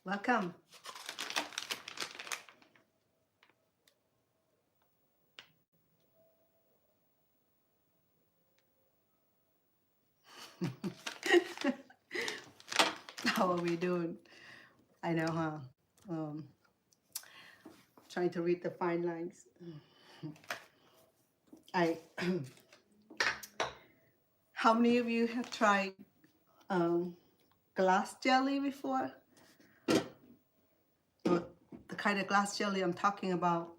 Welcome. How are we doing? I know, huh? Trying to read the fine lines. I. How many of you have tried glass jelly before? The kind of glass jelly I'm talking about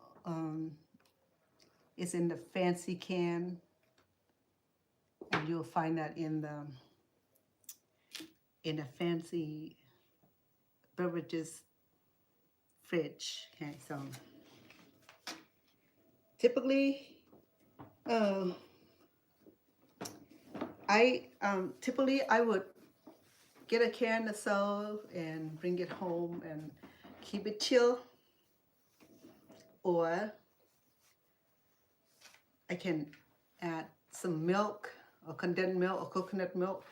is in the fancy can, and you'll find that in a fancy beverages fridge. Okay, so typically, I would get a can or so and bring it home and keep it chill, or I can add some milk or condensed milk or coconut milk,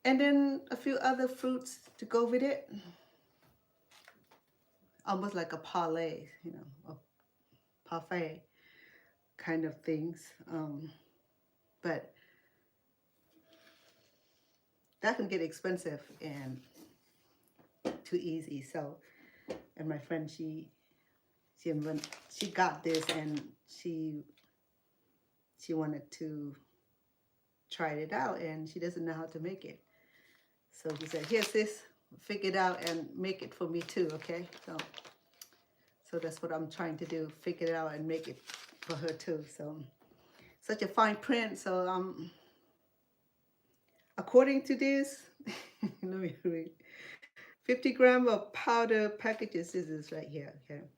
and then a few other fruits to go with it. Almost like a parlay, a parfait kind of things. But that can get expensive and too easy. So, and my friend, she got this and she wanted to try it out, and she doesn't know how to make it. So he said, "Here's this, figure it out and make it for me too, okay?" So that's what I'm trying to do, figure it out and make it for her too. So such a fine print. So according to this, let me read. 50 grams of powder packages. This is right here, okay?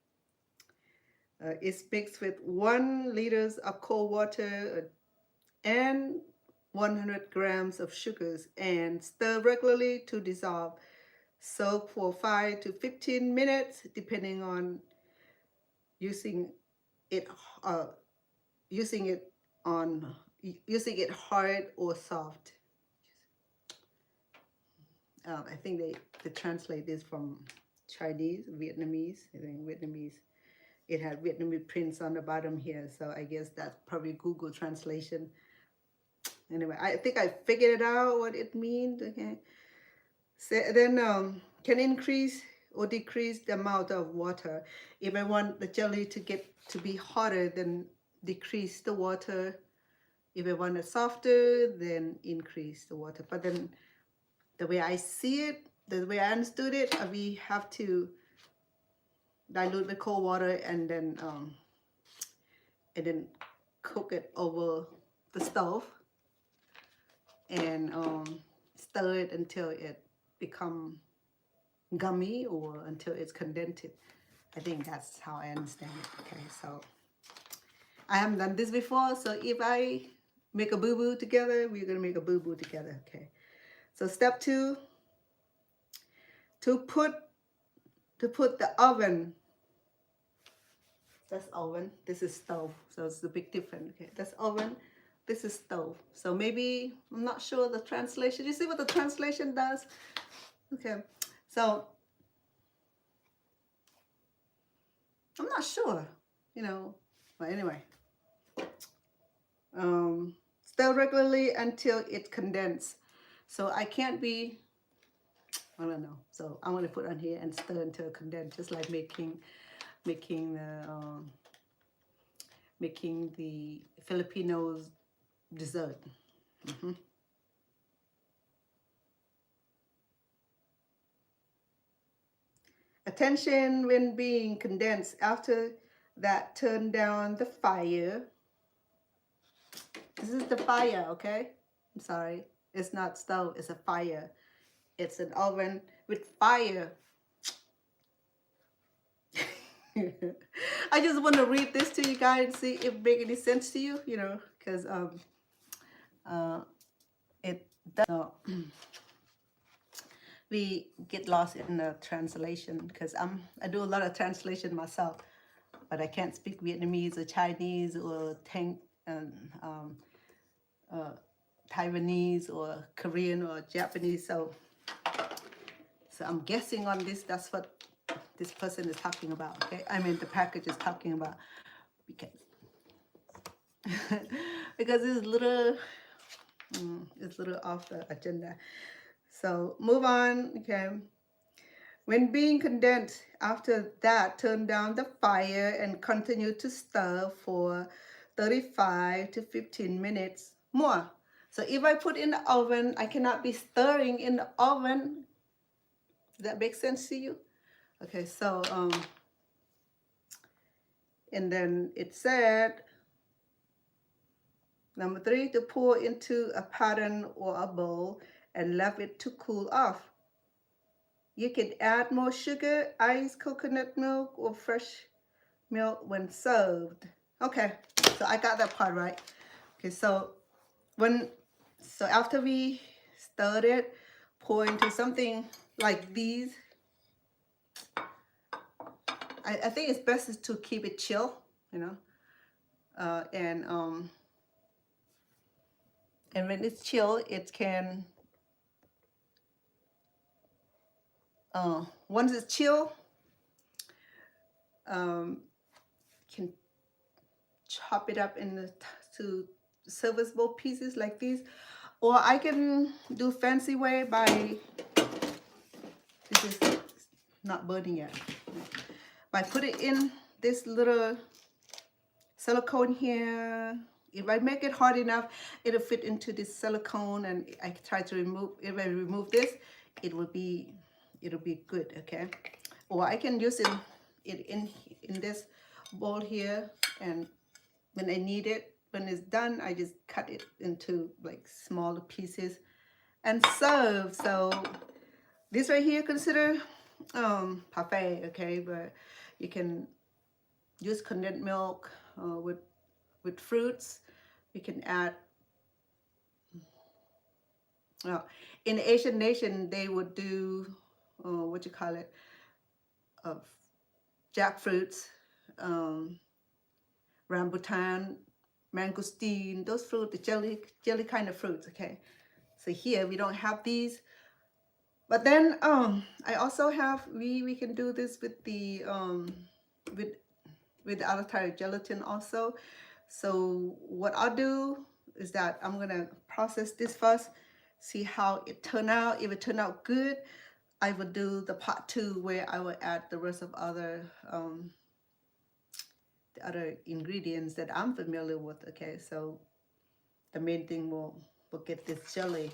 It's mixed with 1 liter of cold water and 100 grams of sugars, and stir regularly to dissolve. Soak for 5 to 15 minutes, depending on using it hard or soft. I think they translate this from Chinese, Vietnamese. I think Vietnamese. It had Vietnamese prints on the bottom here, so I guess that's probably Google translation. Anyway, I think I figured it out what it means. Okay, so then can increase or decrease the amount of water. If I want the jelly to get to be hotter, then decrease the water. If I want it softer, then increase the water. But then the way I see it, the way I understood it, we have to dilute with cold water and then cook it over the stove and stir it until it become gummy or until it's condensed. I think that's how I understand it. Okay, so I haven't done this before, so if I make a boo-boo together, we're gonna make a boo-boo together. Okay, so step 2, to put the oven. That's oven, this is stove, so it's a big difference. Okay, that's oven, this is stove. So maybe, I'm not sure the translation. You see what the translation does? Okay, so I'm not sure, but anyway. Stir regularly until it condenses. So I can't be, I don't know. So I'm going to put on here and stir until it condenses, just like making the Filipinos dessert. Attention when being condensed. After that, turn down the fire. This is the fire, okay? I'm sorry. It's not stove, it's a fire. It's an oven with fire. I just want to read this to you guys and see if it makes any sense to you, because it does. We get lost in the translation because I do a lot of translation myself, but I can't speak Vietnamese or Chinese or Taiwanese or Korean or Japanese, so So I'm guessing on this, that's what this person is talking about, okay? I mean, the package is talking about, because because it's a little off the agenda. So move on, okay? When being condensed, after that, turn down the fire and continue to stir for 35 to 15 minutes more. So if I put in the oven, I cannot be stirring in the oven. Does that make sense to you? Okay, so, and then it said, number 3, to pour into a pan or a bowl and left it to cool off. You can add more sugar, ice, coconut milk, or fresh milk when served. Okay, so I got that part right. Okay, so after we stirred it, pour into something like these. I think it's best is to keep it chill, you know, and when it's chill, it can once it's chill, can chop it up to serviceable pieces like these, or I can do fancy way by, this is not burning yet, by put it in this little silicone here. If I make it hard enough, it'll fit into this silicone, and I try to remove, if I remove this, it'll be good, okay? Or I can use it in this bowl here, and when I need it, when it's done, I just cut it into like smaller pieces and serve. So this right here, consider parfait, okay? But you can use condensed milk with fruits. You can add, in the Asian nation, they would do, what you call it, jackfruits, rambutan, mangosteen, those fruits, the jelly kind of fruits, okay? So here we don't have these. But then I also have, we can do this with the with the other type of gelatin also. So what I'll do is that I'm gonna process this first, see how it turned out. If it turned out good, I will do the part 2 where I will add the rest of the other ingredients that I'm familiar with, okay? So the main thing will get this jelly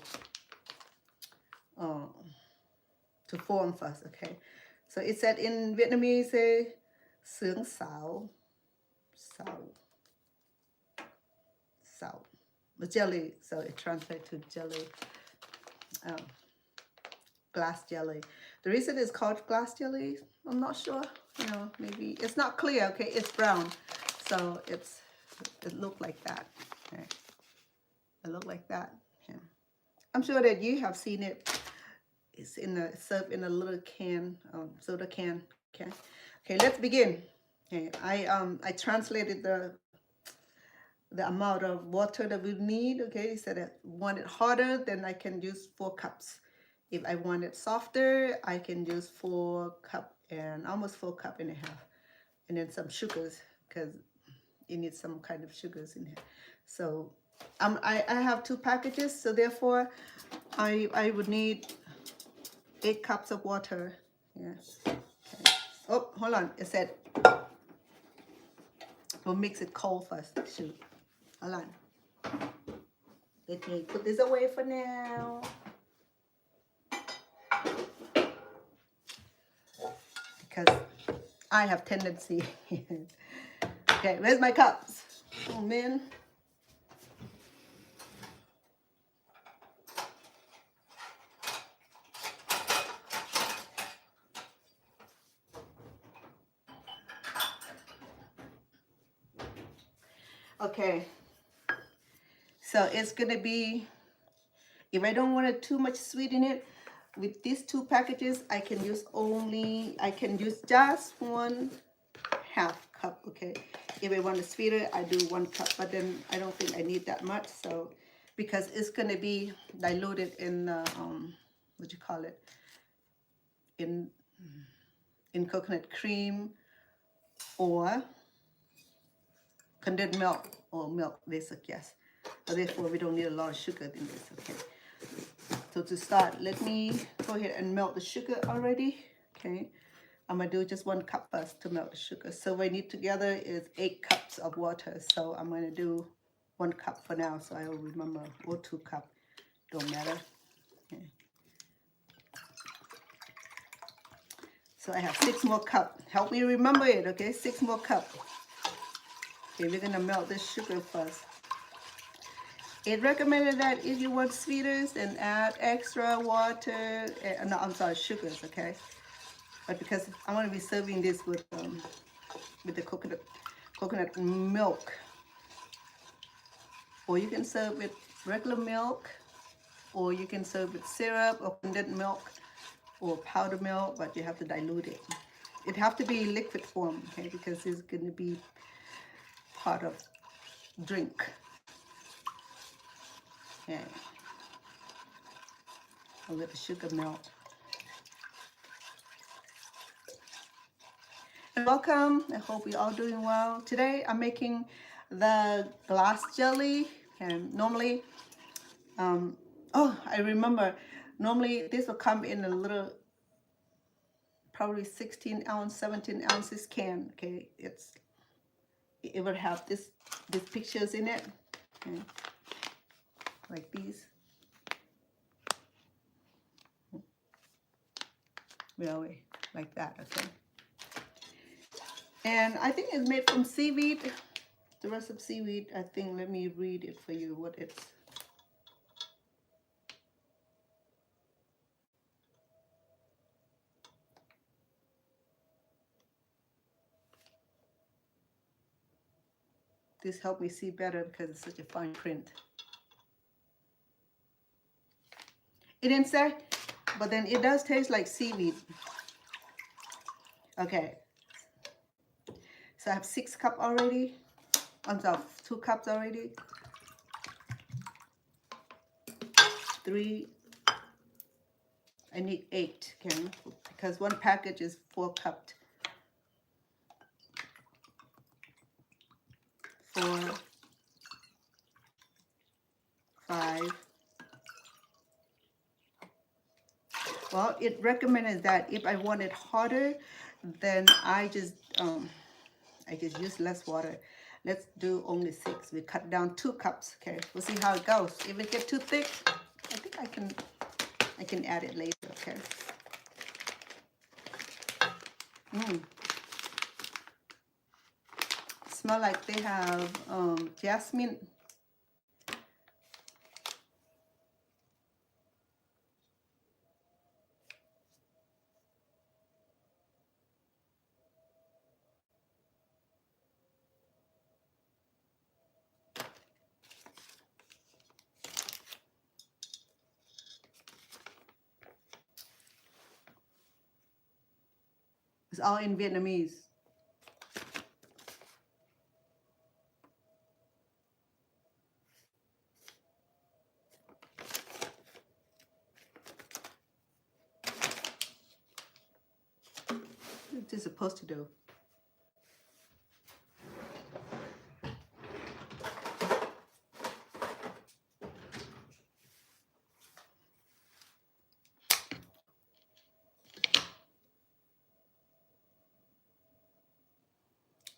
to form first, okay? So it said in Vietnamese, sướng xào, the jelly, so it translates to jelly, glass jelly. The reason it's called glass jelly, I'm not sure, you know, maybe it's not clear, okay? It's brown, so it looked like that, okay? It looked like that, yeah. I'm sure that you have seen it. It's served in a little can, soda can, okay? Okay, let's begin. Okay, I translated the amount of water that we need, okay? So that want it harder, then I can use 4 cups. If I want it softer, I can use 4 cup and almost 4 cup and a half. And then some sugars, because you need some kind of sugars in here. So I have 2 packages, so therefore I would need 8 cups of water. Yes. Okay. Oh, hold on. It said we'll mix it cold first. Shoot. Hold on. Let me put this away for now. Because I have tendency. Okay, where's my cups? Oh man. Okay, so it's gonna be, if I don't want it too much sweet in it, with these 2 packages, I can use just 1/2 cup, okay? If I want it sweeter, I do 1 cup, but then I don't think I need that much, so, because it's gonna be diluted in the, what you call it, in coconut cream or condensed milk or milk, they suggest. So therefore, we don't need a lot of sugar in this, okay? So to start, let me go ahead and melt the sugar already, okay? I'm gonna do just 1 cup first to melt the sugar. So what I need together is 8 cups of water. So I'm gonna do 1 cup for now, so I'll remember, or 2 cups, don't matter. Okay. So I have 6 more cups. Help me remember it, okay? 6 more cups. Okay, we're gonna melt this sugar first. It recommended that if you want sweetness and add extra water, no, I'm sorry, sugars, okay? But because I'm gonna be serving this with the coconut milk, or you can serve with regular milk, or you can serve with syrup or condensed milk or powdered milk, but you have to dilute it. It have to be liquid form, okay, because it's gonna be part of drink. Okay. I'll let the sugar melt. And welcome. I hope you're all doing well. Today I'm making the glass jelly, and normally, oh, I remember, normally this will come in a little, probably 16 ounce, 17 ounces can, okay? It will have these pictures in it, okay? Like these. Really, like that, okay? And I think it's made from seaweed. The rest of seaweed, I think, let me read it for you, what it's. This helped me see better because it's such a fine print. It didn't say, but then it does taste like seaweed. Okay. So I have 6 cups already. I'm sorry, 2 cups already. 3. I need 8, okay? Because 1 package is 4 cups. 4, 5. Well, it recommended that if I want it hotter, then I just use less water. Let's do only 6. We cut down 2 cups. Okay, we'll see how it goes. If it gets too thick, I think I can add it later. Okay. Smell like they have jasmine. It's all in Vietnamese. What's this supposed to do?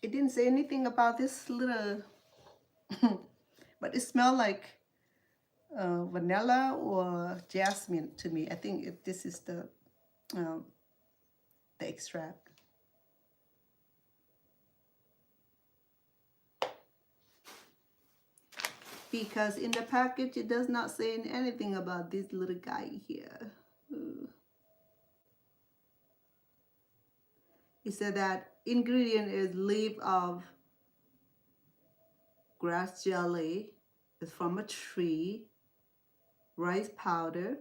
It didn't say anything about this little, but it smelled like vanilla or jasmine to me. I think this is the extract. Because in the package it does not say anything about this little guy here. It said that ingredient is leaf of grass jelly. It's from a tree, rice powder,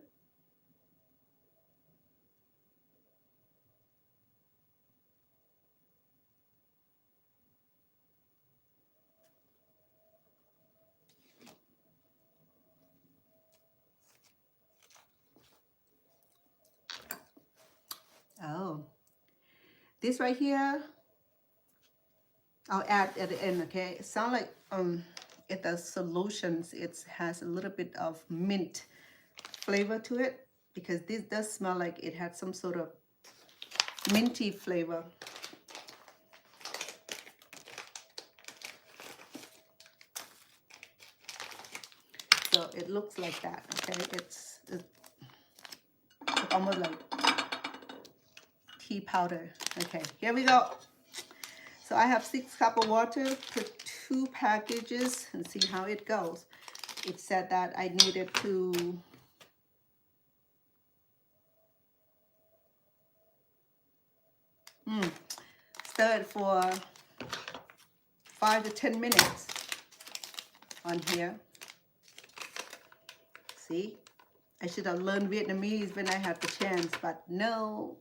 This right here, I'll add at the end, okay? It sounds like it does solutions. It has a little bit of mint flavor to it because this does smell like it had some sort of minty flavor. So it looks like that, okay? It's almost like tea powder. Okay, here we go. So I have 6 cups of water, put 2 packages and see how it goes. It said that I needed to stir it for 5 to 10 minutes on here. See, I should have learned Vietnamese when I had the chance, but no.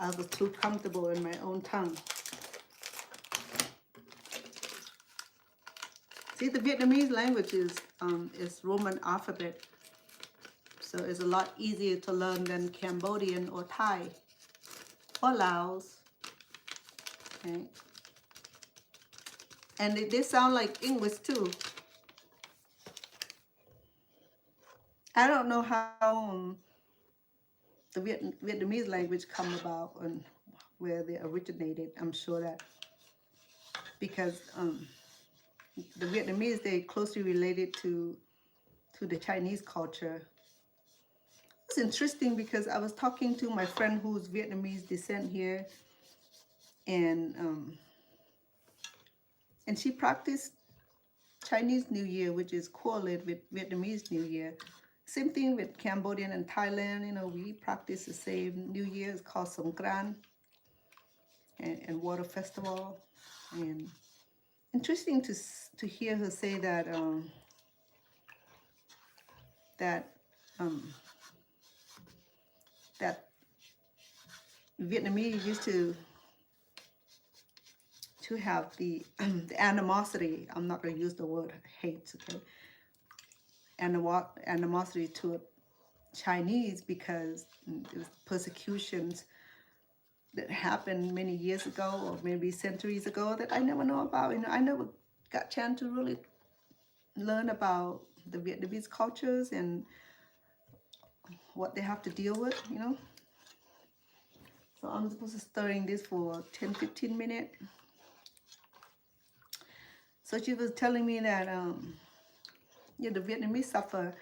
I was too comfortable in my own tongue. See, the Vietnamese language is Roman alphabet, so it's a lot easier to learn than Cambodian or Thai or Laos. Okay. And they sound like English too. I don't know how the Vietnamese language come about and where they originated. I'm sure that because the Vietnamese, they closely related to the Chinese culture. It's interesting because I was talking to my friend who's Vietnamese descent here, and she practiced Chinese New Year, which is correlated with Vietnamese New Year. Same thing with Cambodian and Thailand. You know, we practice the same New Year. It's called Songkran and Water Festival. And interesting to hear her say that that Vietnamese used to have the animosity. I'm not going to use the word hate, okay? Animosity to Chinese because it was persecutions that happened many years ago or maybe centuries ago that I never know about. You know, I never got a chance to really learn about the Vietnamese cultures and what they have to deal with, you know. So I'm supposed to stirring this for 10-15 minutes. So she was telling me that yeah, the Vietnamese suffer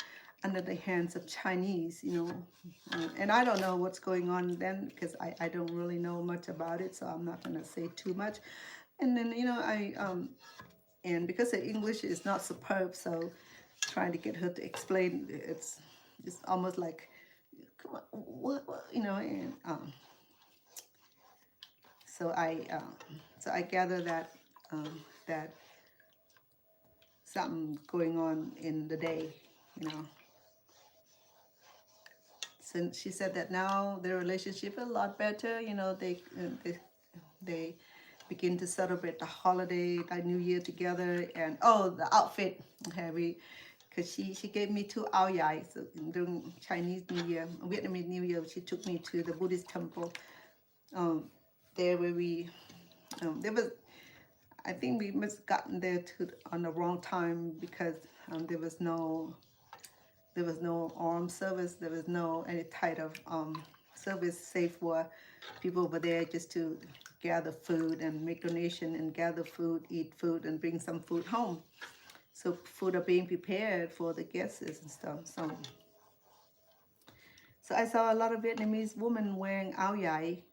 under the hands of Chinese, you know, and I don't know what's going on then because I don't really know much about it, so I'm not gonna say too much. And then, you know, and because her English is not superb, so trying to get her to explain, it's almost like, come on, what you know, and so I gather that that something going on in the day, you know. So she said that now their relationship is a lot better. You know, they begin to celebrate the holiday, like New Year together, and oh, the outfit. Okay, because she gave me 2 ao dai so during Chinese New Year, Vietnamese New Year. She took me to the Buddhist temple. There where we there was. I think we must have gotten there on the wrong time because there was no armed service. There was no any type of service safe for people over there just to gather food and make donation and gather food, eat food, and bring some food home. So food are being prepared for the guests and stuff. So I saw a lot of Vietnamese women wearing ao dai.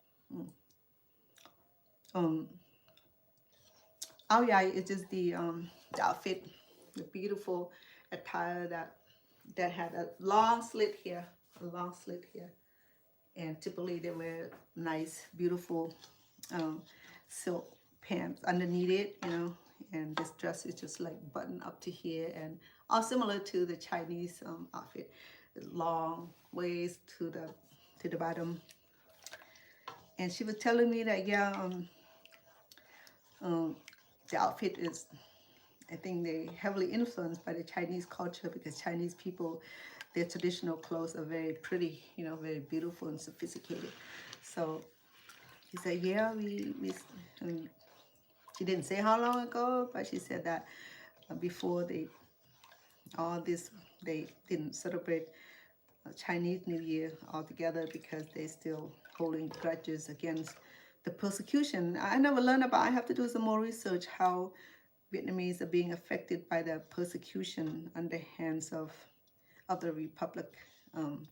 Ao dai is just the outfit, the beautiful attire that had a long slit here, and typically they wear nice, beautiful silk pants underneath it, you know. And this dress is just like buttoned up to here, and all similar to the Chinese outfit, long waist to the bottom. And she was telling me that yeah, the outfit is, I think they heavily influenced by the Chinese culture because Chinese people, their traditional clothes are very pretty, very beautiful and sophisticated. So she said, yeah, and she didn't say how long ago, but she said that before all this, they didn't celebrate Chinese New Year altogether because they still holding grudges against the persecution. I never learned about, I have to do some more research how Vietnamese are being affected by the persecution on the hands of the Republic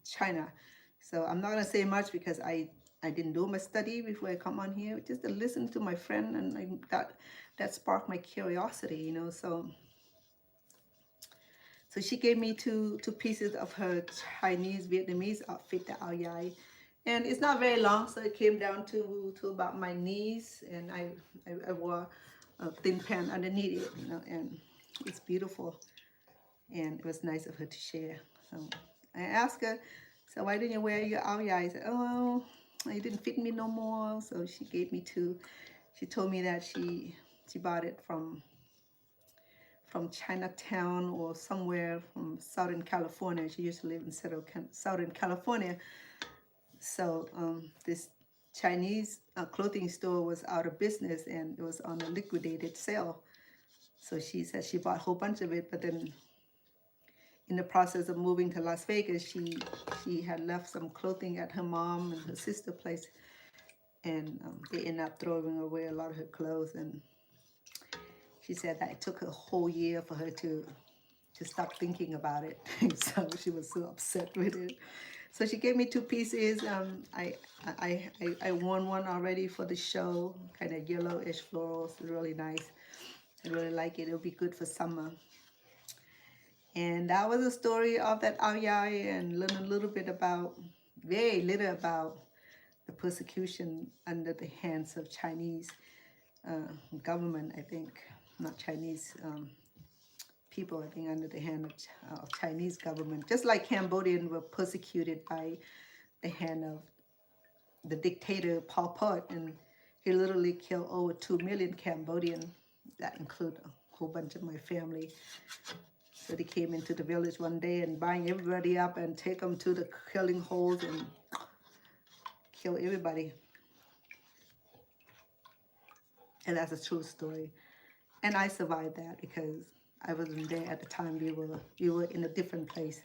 China. So I'm not going to say much because I didn't do my study before I come on here, just to listen to my friend, and that sparked my curiosity, So she gave me two pieces of her Chinese Vietnamese outfit, the ao dai, and it's not very long, so it came down to about my knees, and I wore a thin pant underneath it, and it's beautiful, and it was nice of her to share. So I asked her, so why didn't you wear your ao dai? I said, oh, it didn't fit me no more. So she gave me two. She told me that she bought it from Chinatown or somewhere from Southern California. She used to live in Southern California. So this Chinese clothing store was out of business, and it was on a liquidated sale. So she said she bought a whole bunch of it, but then in the process of moving to Las Vegas, she had left some clothing at her mom and her sister's place, and they ended up throwing away a lot of her clothes. And she said that it took a whole year for her to stop thinking about it. So she was so upset with it. So she gave me two pieces. I won one already for the show, kind of yellowish florals. It's really nice. I really like it. It'll be good for summer. And that was the story of that ao dai, and learn a little bit about, very little about the persecution under the hands of Chinese government, I think. Not Chinese people, I think, under the hand of Chinese government. Just like Cambodians were persecuted by the hand of the dictator Pol Pot, and he literally killed over 2 million Cambodians. That include a whole bunch of my family. So they came into the village one day and buying everybody up and take them to the killing holes and kill everybody. And that's a true story. And I survived that because I wasn't there at the time. We were in a different place.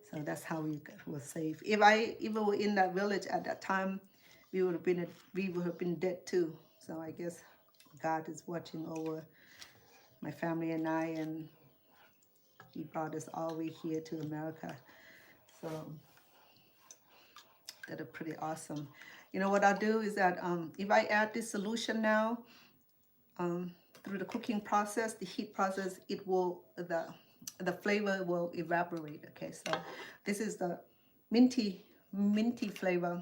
So that's how we were safe. If I even were in that village at that time, we would have been dead too. So I guess God is watching over my family and I, and He brought us all the way here to America. So that are pretty awesome. What I'll do is that if I add this solution now, through the cooking process, the heat process, it will, the flavor will evaporate. Okay, so this is the minty flavor,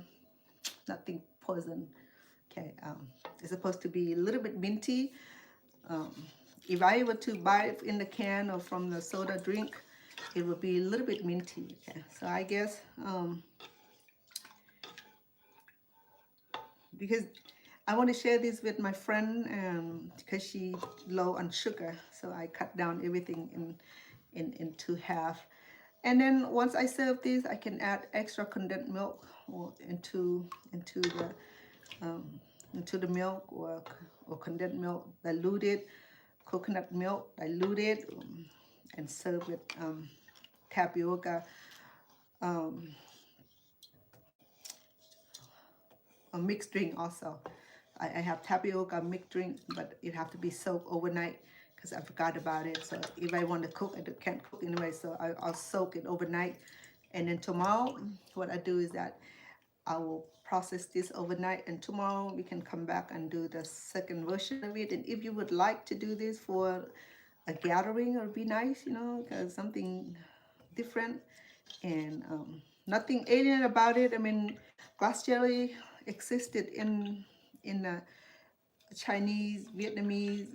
nothing poison. Okay, it's supposed to be a little bit minty. If I were to buy it in the can or from the soda drink, it would be a little bit minty. Okay, so I guess because I want to share this with my friend because she's low on sugar, so I cut down everything into half. And then once I serve this, I can add extra condensed milk or into the milk, or condensed milk diluted, coconut milk diluted, and serve with tapioca. A mixed drink also. I have tapioca mixed drink, but it have to be soaked overnight because I forgot about it. So if I want to cook, I can't cook anyway, so I'll soak it overnight. And then tomorrow, what I do is that I will process this overnight, and tomorrow we can come back and do the second version of it. And if you would like to do this for a gathering, it would be nice, because something different and nothing alien about it. I mean, grass jelly existed in Chinese, Vietnamese,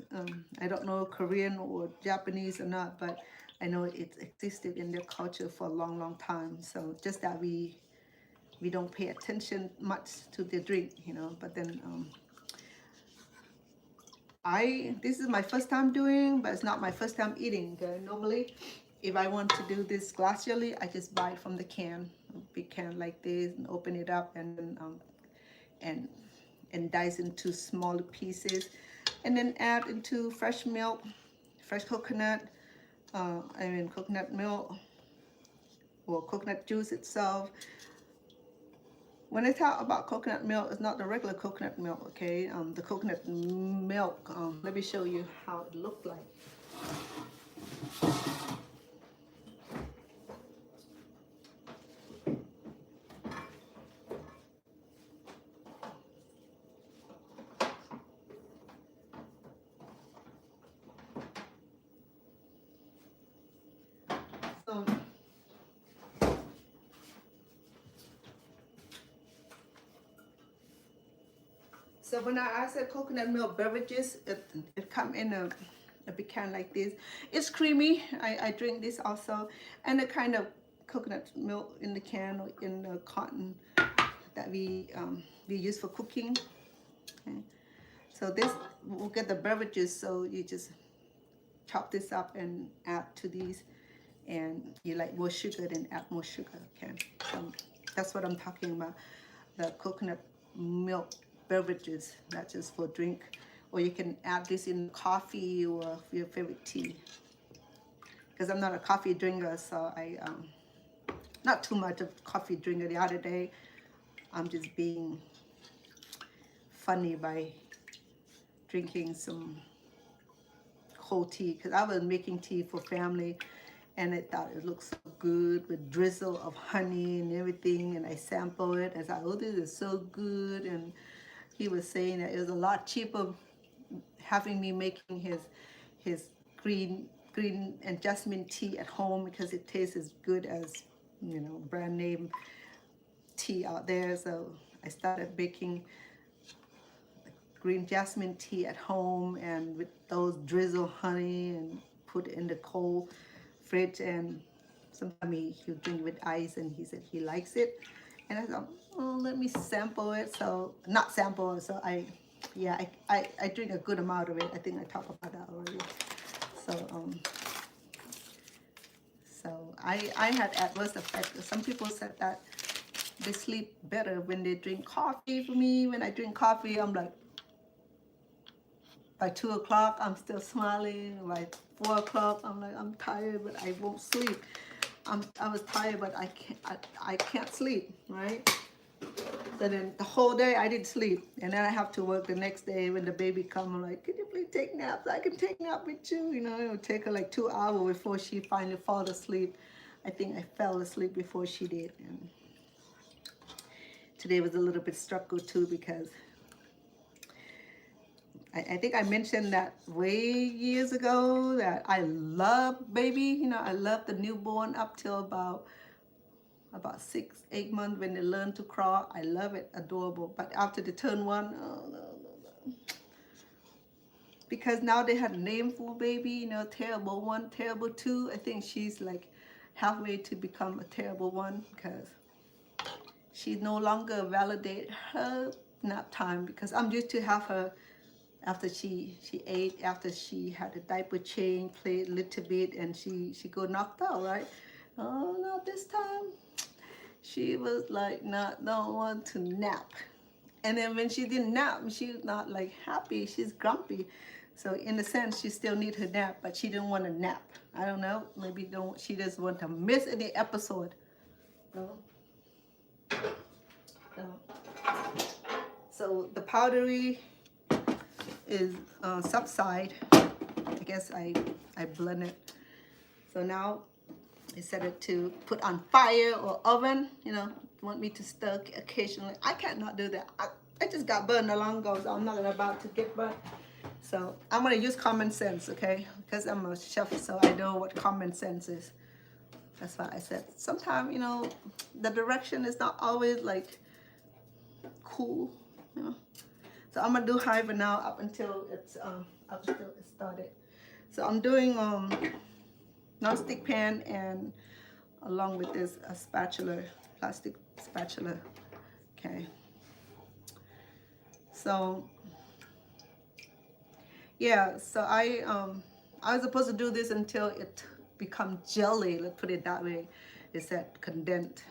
I don't know Korean or Japanese or not, but I know it existed in their culture for a long time. So just that we don't pay attention much to the drink, but then this is my first time doing, but it's not my first time eating. Okay? Normally if I want to do this glass jelly, I just buy it from the can, a big can like this, and open it up and and dice into smaller pieces, and then add into fresh milk, fresh coconut, coconut milk or coconut juice itself. When I talk about coconut milk, it's not the regular coconut milk, okay? The coconut milk, let me show you how it looked like. So when I said coconut milk beverages, it come in a big can like this. It's creamy. I drink this also, and the kind of coconut milk in the can or in the carton that we use for cooking. Okay. So this will get the beverages. So you just chop this up and add to these, and you like more sugar, then add more sugar. Okay, so that's what I'm talking about. The coconut milk beverages, not just for drink, or you can add this in coffee or your favorite tea. Because I'm not a coffee drinker, so I not too much of coffee drinker. The other day, I'm just being funny by drinking some cold tea, because I was making tea for family, and I thought it looked so good with drizzle of honey and everything, and I sampled it. I thought, oh, this is so good, and he was saying that it was a lot cheaper having me making his green and jasmine tea at home, because it tastes as good as, you know, brand name tea out there. So I started making green jasmine tea at home, and with those drizzle honey, and put it in the cold fridge, and sometimes he'll drink with ice, and he said he likes it. And I thought, oh, let me sample it. So not sample, so I drink a good amount of it. I think I talked about that already. So I had adverse effects. Some people said that they sleep better when they drink coffee. For me, when I drink coffee, I'm like, by 2 o'clock, I'm still smiling. By 4 o'clock, I'm like, I'm tired, but I won't sleep. I was tired, but I can't sleep, right? So then the whole day I didn't sleep, and then I have to work the next day when the baby comes. I'm like, could you please take naps? I can take nap with you. You know, it would take her like 2 hours before she finally fall asleep. I think I fell asleep before she did. And today was a little bit struggle too, because I think I mentioned that way years ago that I love baby. You know, I love the newborn up till about 6-8 months when they learn to crawl. I love it, adorable. But after they turn 1, oh no. Because now they had a name for baby, you know, terrible 1, terrible 2. I think she's like halfway to become a terrible 1, because she no longer validate her nap time, because I'm used to have her after she ate, after she had a diaper change, played a little bit, and she go knocked out, right? Oh, not this time. She was like don't want to nap. And then when she didn't nap, she's not like happy, she's grumpy. So in a sense, she still need her nap, but she didn't want to nap. I don't know, maybe she doesn't want to miss any episode. No. So the powdery is subside. I guess I blend it. So now I set it to put on fire or oven. You know, want me to stir occasionally. I can't not do that. I just got burned a long ago, so I'm not about to get burned. So I'm gonna use common sense, okay? Because I'm a chef, so I know what common sense is. That's why I said sometimes, you know, the direction is not always like cool, you know. So I'm gonna do high for now up until it started. So I'm doing non-stick pan, and along with this a spatula, plastic spatula. Okay. So yeah, so I was supposed to do this until it become jelly. Let's put it that way. It's that condensed.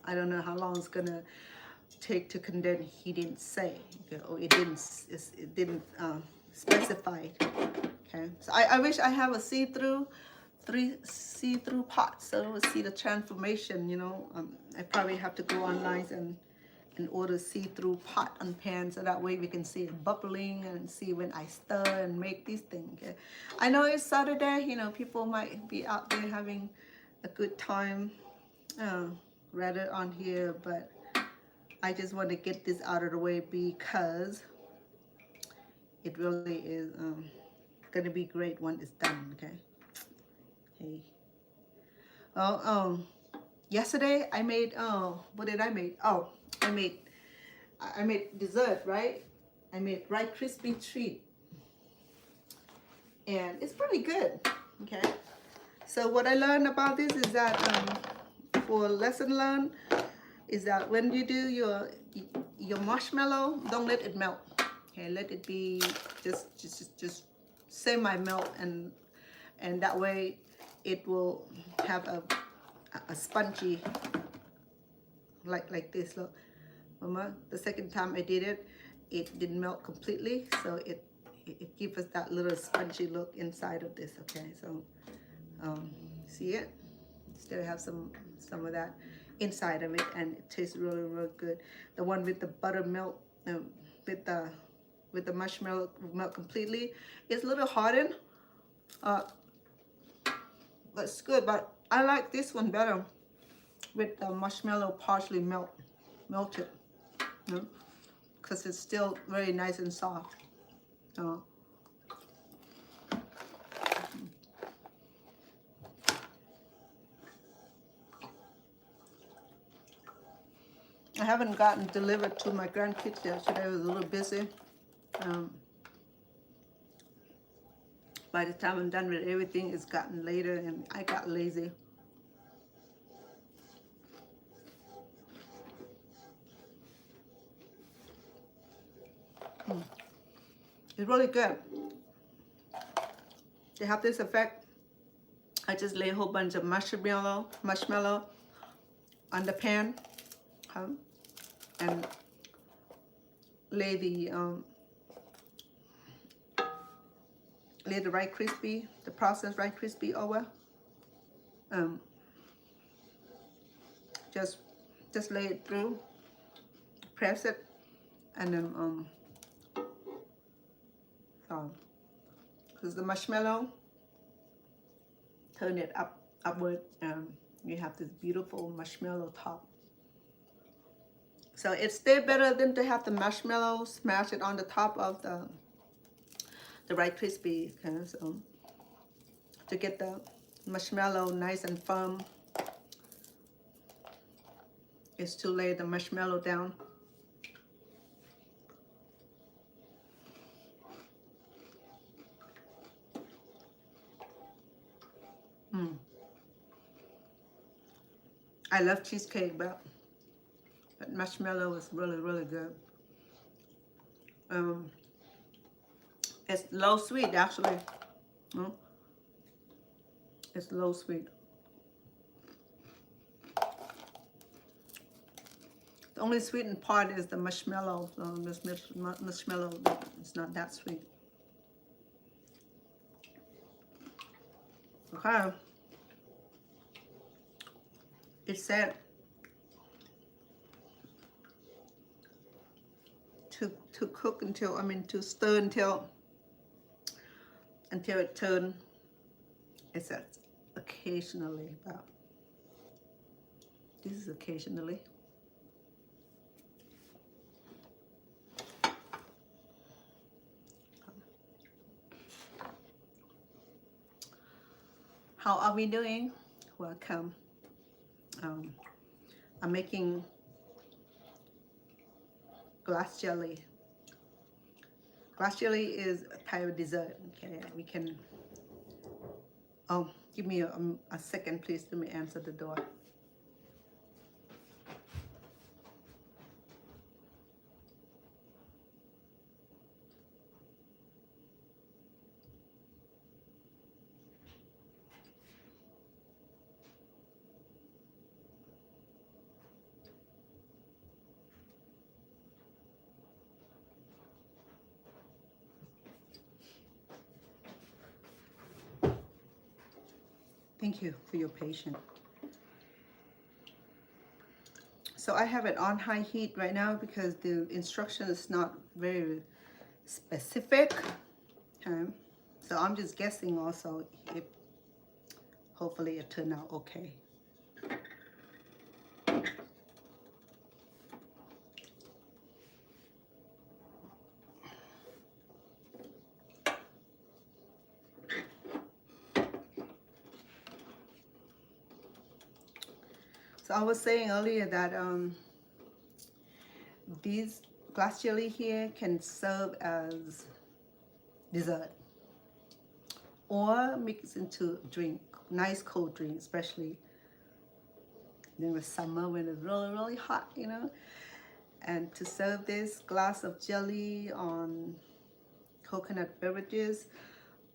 I don't know how long it's gonna take to condense. He didn't say, okay, or it didn't specify. Okay, so I wish I have a see-through pot so we'll see the transformation. You know, I probably have to go online and order see-through pot and pan so that way we can see it bubbling and see when I stir and make these things. Okay? I know it's Saturday, you know, people might be out there having a good time rather on here, but I just want to get this out of the way because it really is gonna be great when it's done. Okay. Hey. Well, yesterday I made what did I make? Oh, I made dessert, right? I made Rice Krispie treat, and it's pretty good. Okay. So what I learned about this is that for lesson learned is that when you do your marshmallow, don't let it melt. Okay, let it be just semi melt, and that way it will have a spongy like this. Look, Mama, the second time I did it, it didn't melt completely, so it gives us that little spongy look inside of this. Okay, so see it? Still have some of that inside of it, and it tastes really good. The one with the buttermilk, with the marshmallow melt completely, it's a little hardened, but it's good. But I like this one better with the marshmallow partially melted, you know, because it's still very nice and soft. I haven't gotten delivered to my grandkids yet. Today I was a little busy. By the time I'm done with everything, it's gotten later and I got lazy. It's really good. They have this effect. I just lay a whole bunch of marshmallow on the pan, and lay the Rice Krispie, the processed Rice Krispie over. Just lay it through, press it, and then because the marshmallow, turn it upward, and you have this beautiful marshmallow top. So it's still better than to have the marshmallow smash it on the top of the Rice Krispie. Okay, so to get the marshmallow nice and firm is to lay the marshmallow down. I love cheesecake, but marshmallow is really good. It's low sweet actually. It's low sweet. The only sweetened part is the marshmallow. Marshmallow is not that sweet. Okay. It said to cook until, to stir until it turns. It says occasionally, but this is occasionally. How are we doing? Welcome. I'm making glass jelly. Glass jelly is a type of dessert. Okay, we can. Oh, give me a second, please. Let me answer the door. Thank you for your patience. So I have it on high heat right now because the instruction is not very specific. Okay. So I'm just guessing also if hopefully it turned out okay. So I was saying earlier that these glass jelly here can serve as dessert or mix into drink, nice cold drink, especially during the summer when it's really hot, you know. And to serve this glass of jelly on coconut beverages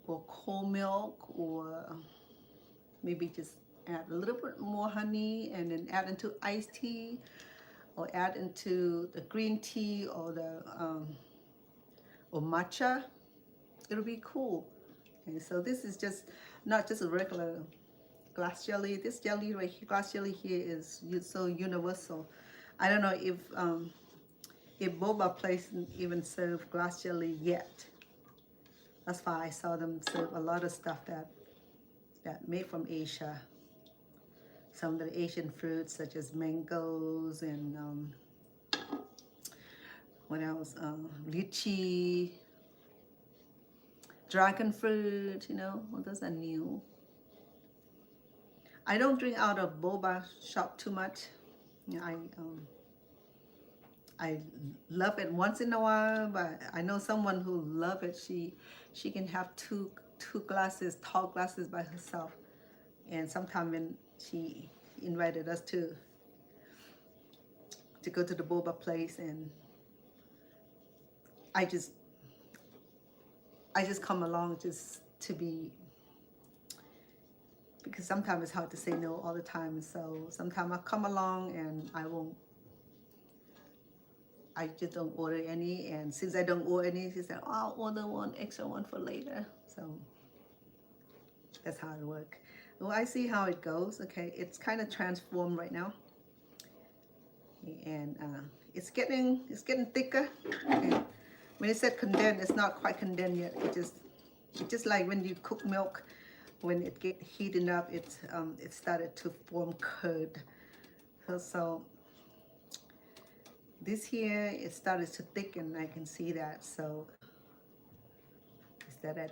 or cold milk, or maybe just add a little bit more honey and then add into iced tea, or add into the green tea or the or matcha, it'll be cool. Okay, so this is just not just a regular glass jelly. This jelly right here, glass jelly here, is so universal. I don't know if boba place even serve glass jelly yet. That's why I saw them serve a lot of stuff that made from Asia. Some of the Asian fruits such as mangoes and what else? Lychee, dragon fruit, you know, all those are new. I don't drink out of boba shop too much. You know, I love it once in a while, but I know someone who love it. She can have two glasses, tall glasses by herself. And sometime when she invited us to go to the boba place, and I just come along just to be, because sometimes it's hard to say no all the time. So sometimes I come along and I just don't order any. And since I don't order any, she said, oh, I'll order one extra one for later. So that's how it works. Well, I see how it goes. Okay, it's kind of transformed right now, and it's getting thicker. Okay. When it said condensed, it's not quite condensed yet. It just like when you cook milk, when it get heated up, it started to form curd. So this here, it started to thicken. I can see that. So is that it?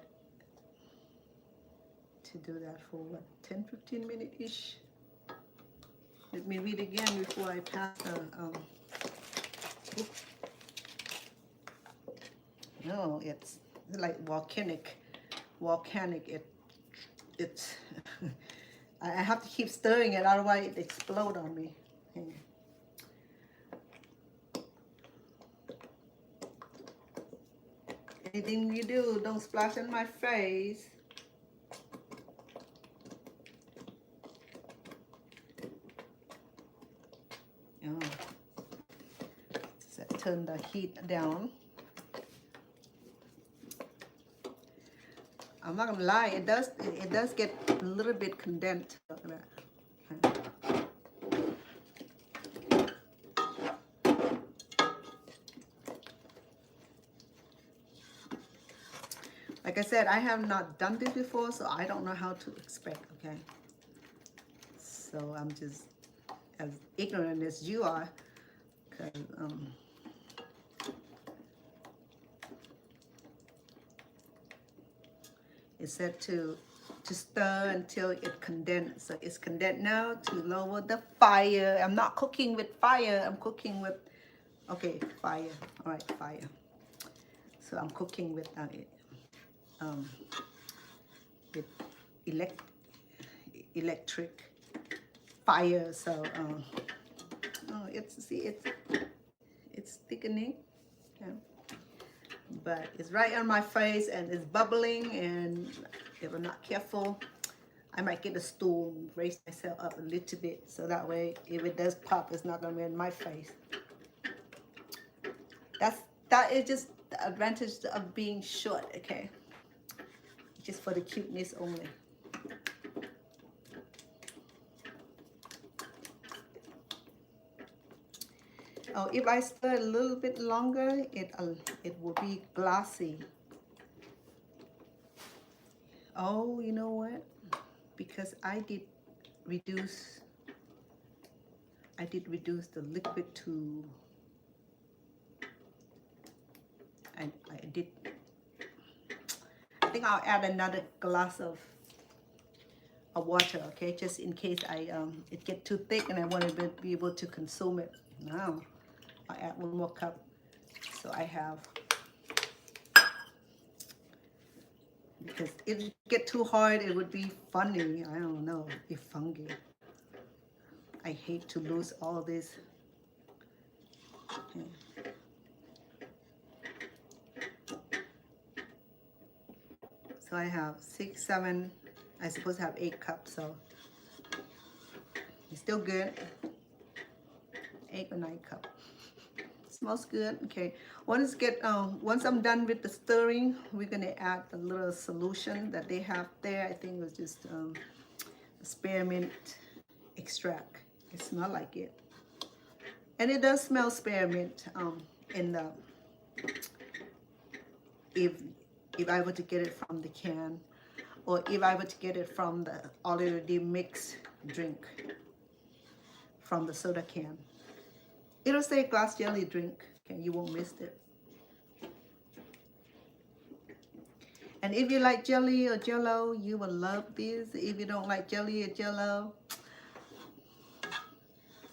To do that for what, 10-15 minutes ish. Let me read again before I pass no, it's like volcanic. It's I have to keep stirring it, otherwise it explode on me. Okay. Anything you do, don't splash in my face. Turn the heat down. I'm not gonna lie, it does get a little bit condensed. Like I said, I have not done this before, so I don't know how to expect. Okay, so I'm just as ignorant as you are, because it said to stir until it condensed. So it's condensed now. To lower the fire. I'm not cooking with fire. I'm cooking with, okay, fire. All right, fire. So I'm cooking with electric fire. So oh, it's thickening. Yeah. But it's right on my face and it's bubbling, and if I'm not careful, I might get a stool and raise myself up a little bit, so that way if it does pop, it's not gonna be in my face. That is just the advantage of being short, okay? Just for the cuteness only. Oh, if I stir a little bit longer, it will be glossy. Oh, you know what? Because I did reduce the liquid to, I did, I think I'll add another glass of water, okay, just in case it get too thick and I want to be able to consume it. Now I'll add one more cup, so I have, because if it get too hard, it would be funny. I don't know, if funky. I hate to lose all this. Okay. So I have 6, 7, I suppose I have 8 cups, so it's still good. 8 or 9 cups. Smells good. Okay. Once I'm done with the stirring, we're gonna add a little solution that they have there. I think it was just spearmint extract. It smells like it, and it does smell spearmint. In the if I were to get it from the can, or if I were to get it from the already mixed drink from the soda can. It'll say glass jelly drink, okay, you won't miss it. And if you like jelly or jello, you will love this. If you don't like jelly or jello,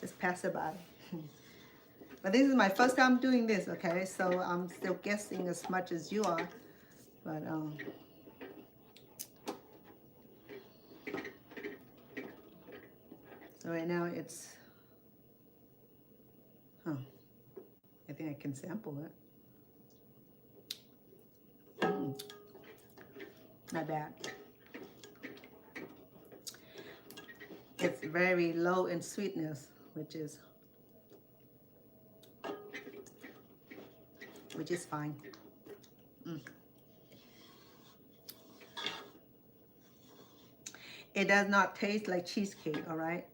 just pass it by. But this is my first time doing this, okay? So I'm still guessing as much as you are. But so right now it's, I think I can sample it. Not bad. It's very low in sweetness, which is fine. It does not taste like cheesecake, all right?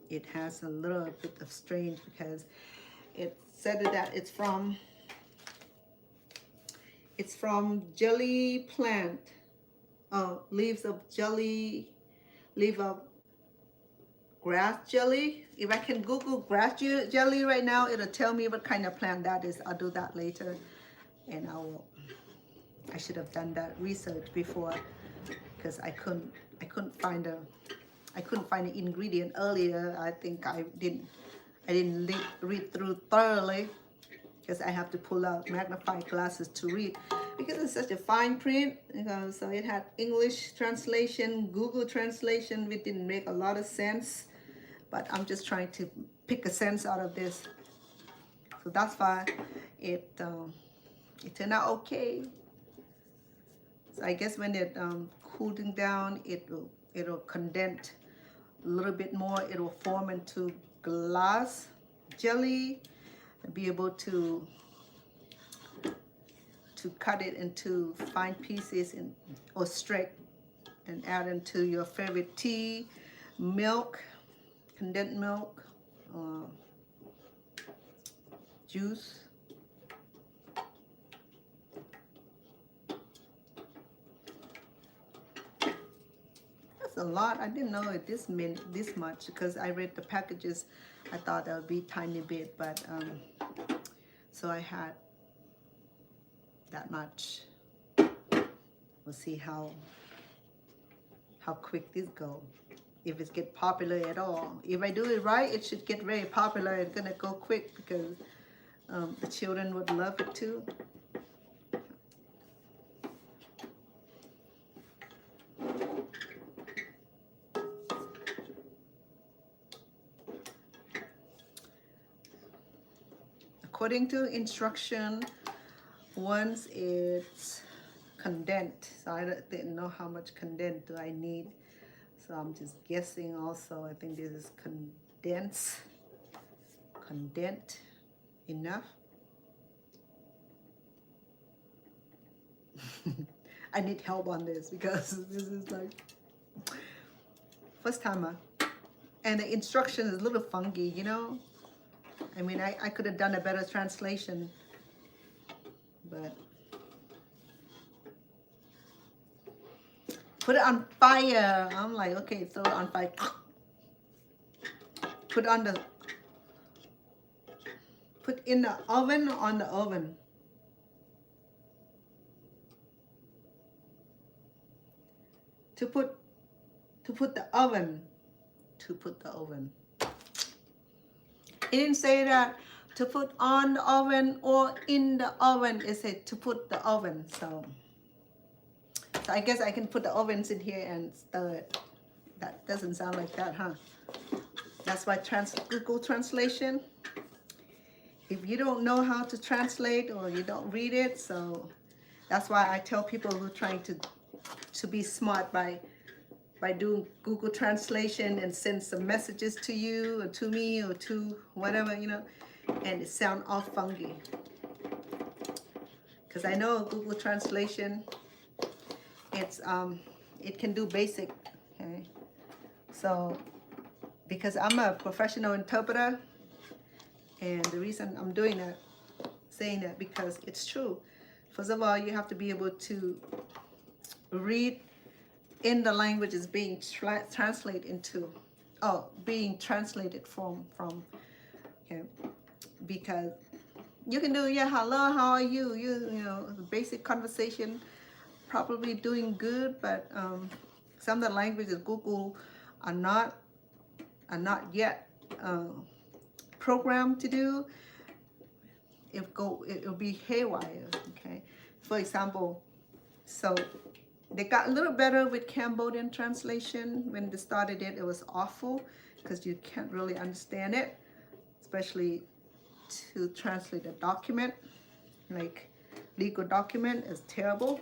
It has a little bit of strange because it said that it's from jelly plant. Leaves of jelly, leaf of grass jelly. If I can Google grass jelly right now, it'll tell me what kind of plant that is. I'll do that later, and I should have done that research before, because I couldn't find the ingredient earlier. I think I didn't read through thoroughly, because I have to pull out magnifying glasses to read, because it's such a fine print. So it had English translation, Google translation, which didn't make a lot of sense, but I'm just trying to pick a sense out of this. So that's why it turned out okay. So I guess when it cooling down, it'll condense a little bit more. It will form into glass jelly, and be able to cut it into fine pieces or straight, and add into your favorite tea, milk, condensed milk, juice. That's a lot. I didn't know it this meant this much, because I read the packages. I thought that would be a tiny bit, but so I had that much. We'll see how quick this goes. If it gets popular at all. If I do it right, it should get very popular. It's gonna go quick, because the children would love it too. According to instruction, once it's condensed, so I didn't know how much condensed do I need, so I'm just guessing. Also, I think this is condensed enough. I need help on this, because this is like first timer, and the instruction is a little funky, you know. I mean, I could have done a better translation, but put it on fire. I'm like, okay, throw it on fire. Put in the oven, on the oven. To put the oven. It didn't say that to put on the oven or in the oven. It said to put the oven. So I guess I can put the ovens in here and stir it. That doesn't sound like that, huh? That's why Google Translation. If you don't know how to translate or you don't read it, so that's why I tell people who are trying to be smart by doing Google Translation and send some messages to you or to me or to whatever, you know, and it sound all funky. Because I know Google Translation, it can do basic, okay? So because I'm a professional interpreter, and the reason I'm doing that, saying that, because it's true. First of all, you have to be able to read in the language is being translated into, being translated from, okay, because you can do, yeah, hello, how are you? You know, basic conversation, probably doing good, but some of the languages Google are not yet programmed to do. It'll be haywire, okay? For example, so they got a little better with Cambodian translation. When they started it, it was awful because you can't really understand it, especially to translate a document, like legal document is terrible.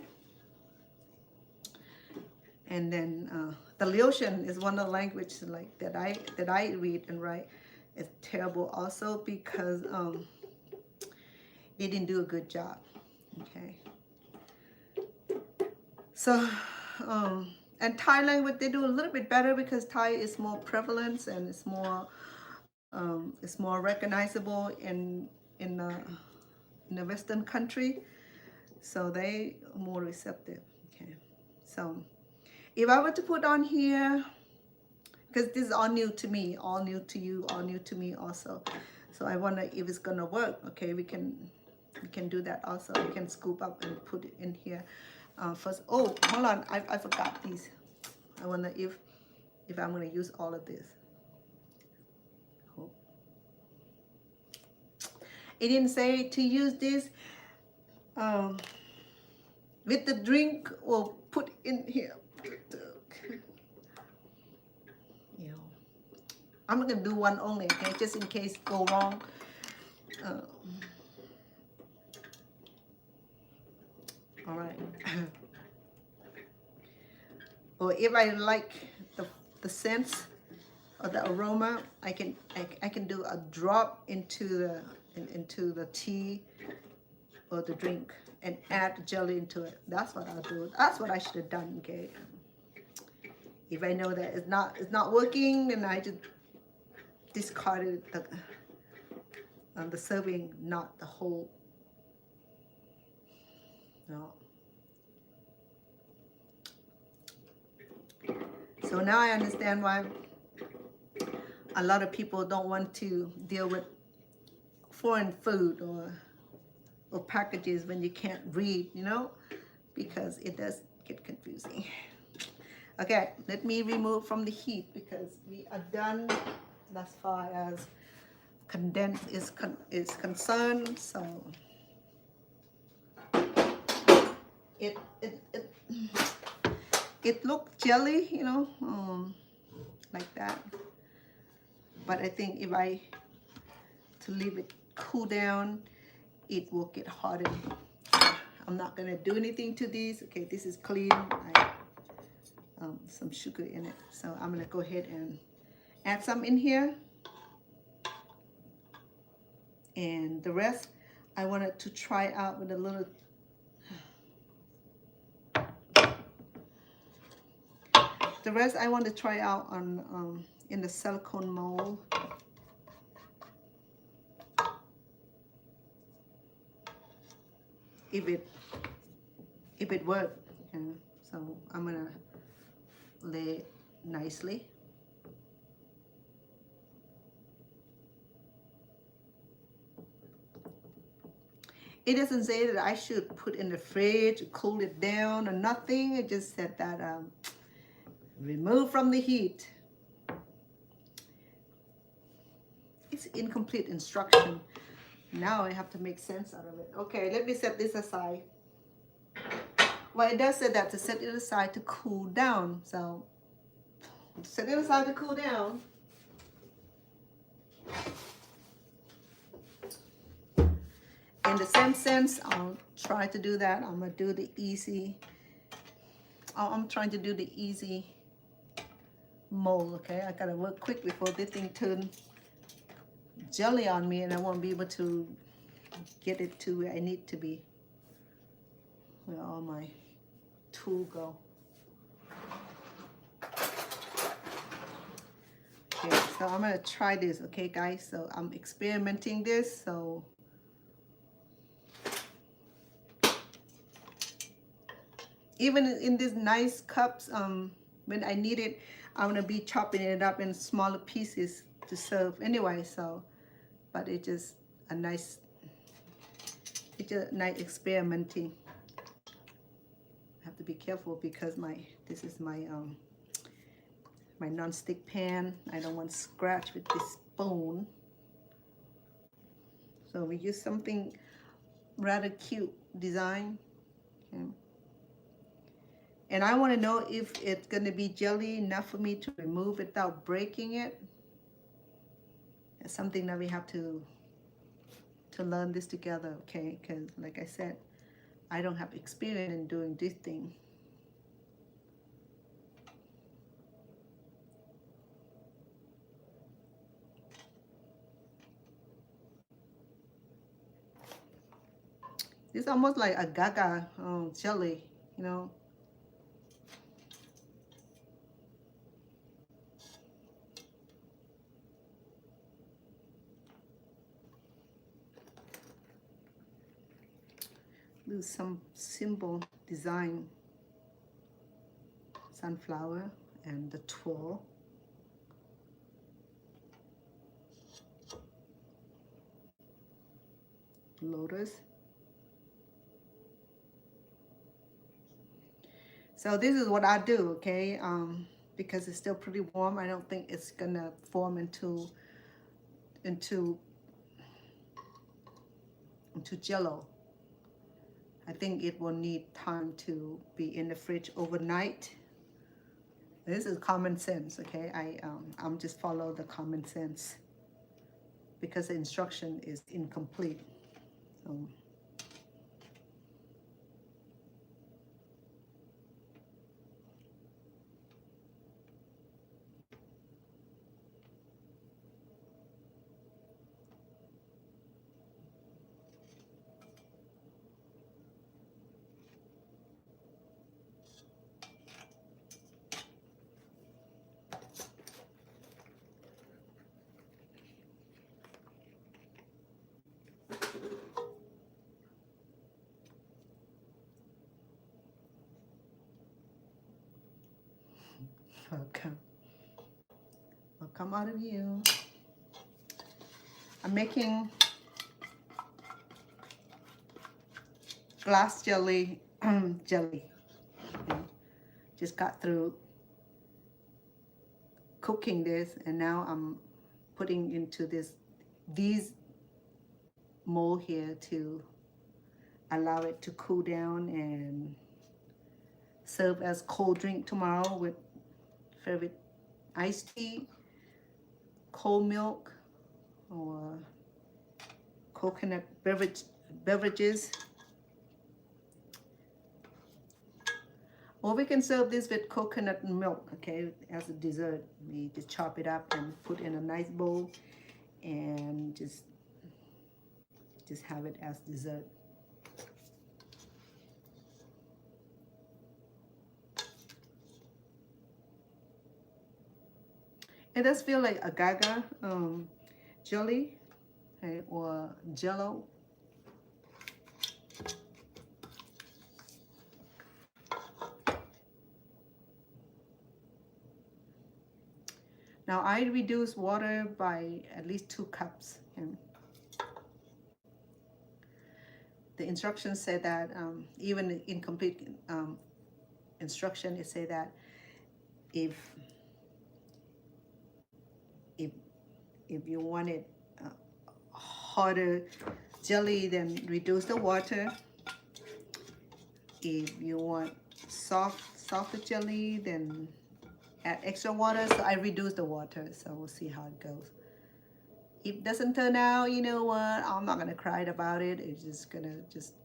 And then the Laotian is one of the languages like that I read and write. It's terrible also because they didn't do a good job, okay? So, and Thai language, they do a little bit better because Thai is more prevalent and it's more recognizable in the Western country. So they are more receptive, okay? So if I were to put on here, because this is all new to me, all new to you, all new to me also. So I wonder if it's gonna work, okay? We can do that also. We can scoop up and put it in here. First, oh, hold on, I forgot these. I wonder if I'm gonna use all of this. Oh. It didn't say to use this with the drink or put in here. You know, I'm gonna do one only, okay, just in case go wrong. All right. Or if I like the scent or the aroma, I can do a drop into the tea or the drink and add jelly into it. That's what I'll do. That's what I should have done, okay? If I know that it's not working, then I just discarded the serving, not the whole. No. So now I understand why a lot of people don't want to deal with foreign food or packages when you can't read, you know, because it does get confusing. Okay, let me remove from the heat because we are done as far as condensed is concerned. So it looked jelly, you know, like that. But I think if I leave it cool down, it will get hardened. I'm not gonna do anything to these. Okay, this is clean. Some sugar in it, so I'm gonna go ahead and add some in here, and the rest I wanted to try out with a little. The rest I want to try out on in the silicone mold. if it worked. So I'm gonna lay it nicely. It doesn't say that I should put in the fridge, cool it down or nothing. It just said that remove from the heat. It's incomplete instruction. Now I have to make sense out of it. Okay, let me set this aside. Well, it does say that to set it aside to cool down. So set it aside to cool down. In the same sense, I'll try to do that. I'm gonna do the easy. I'm trying to do the easy mold. Okay, I gotta work quick before this thing turns jelly on me, and I won't be able to get it to where I need to be. Where all my tools go. Okay, so I'm gonna try this. Okay, guys. So I'm experimenting this. So. Even in these nice cups, when I need it, I'm gonna be chopping it up in smaller pieces to serve anyway. So, but it's just a nice experimenting. I have to be careful because this is my my non-stick pan. I don't want to scratch with this spoon. So we use something rather cute design. Okay. And I want to know if it's going to be jelly enough for me to remove without breaking it. It's something that we have to learn this together, okay? Because like I said, I don't have experience in doing this thing. It's almost like a gaga jelly, you know. Do some simple design. Sunflower and the twirl. Lotus. So this is what I do, okay? Because it's still pretty warm, I don't think it's gonna form into jello. I think it will need time to be in the fridge overnight. This is common sense, okay? I'm just follow the common sense because the instruction is incomplete. So. Will come out of you. I'm making glass jelly. Jelly. Okay. Just got through cooking this, and now I'm putting into these mold here to allow it to cool down and serve as cold drink tomorrow with favorite iced tea, cold milk, or coconut beverages. Or we can serve this with coconut milk, okay, as a dessert. We just chop it up and put in a nice bowl and just have it as dessert. It does feel like a gaga jelly, okay, or jello. Now I reduce water by at least 2 cups. And the instructions say that even in incomplete instruction, it say that if if if you want it harder jelly, then reduce the water. If you want softer jelly, then add extra water. So I reduce the water, so we'll see how it goes. If it doesn't turn out, you know what, I'm not gonna cry about it. It's just gonna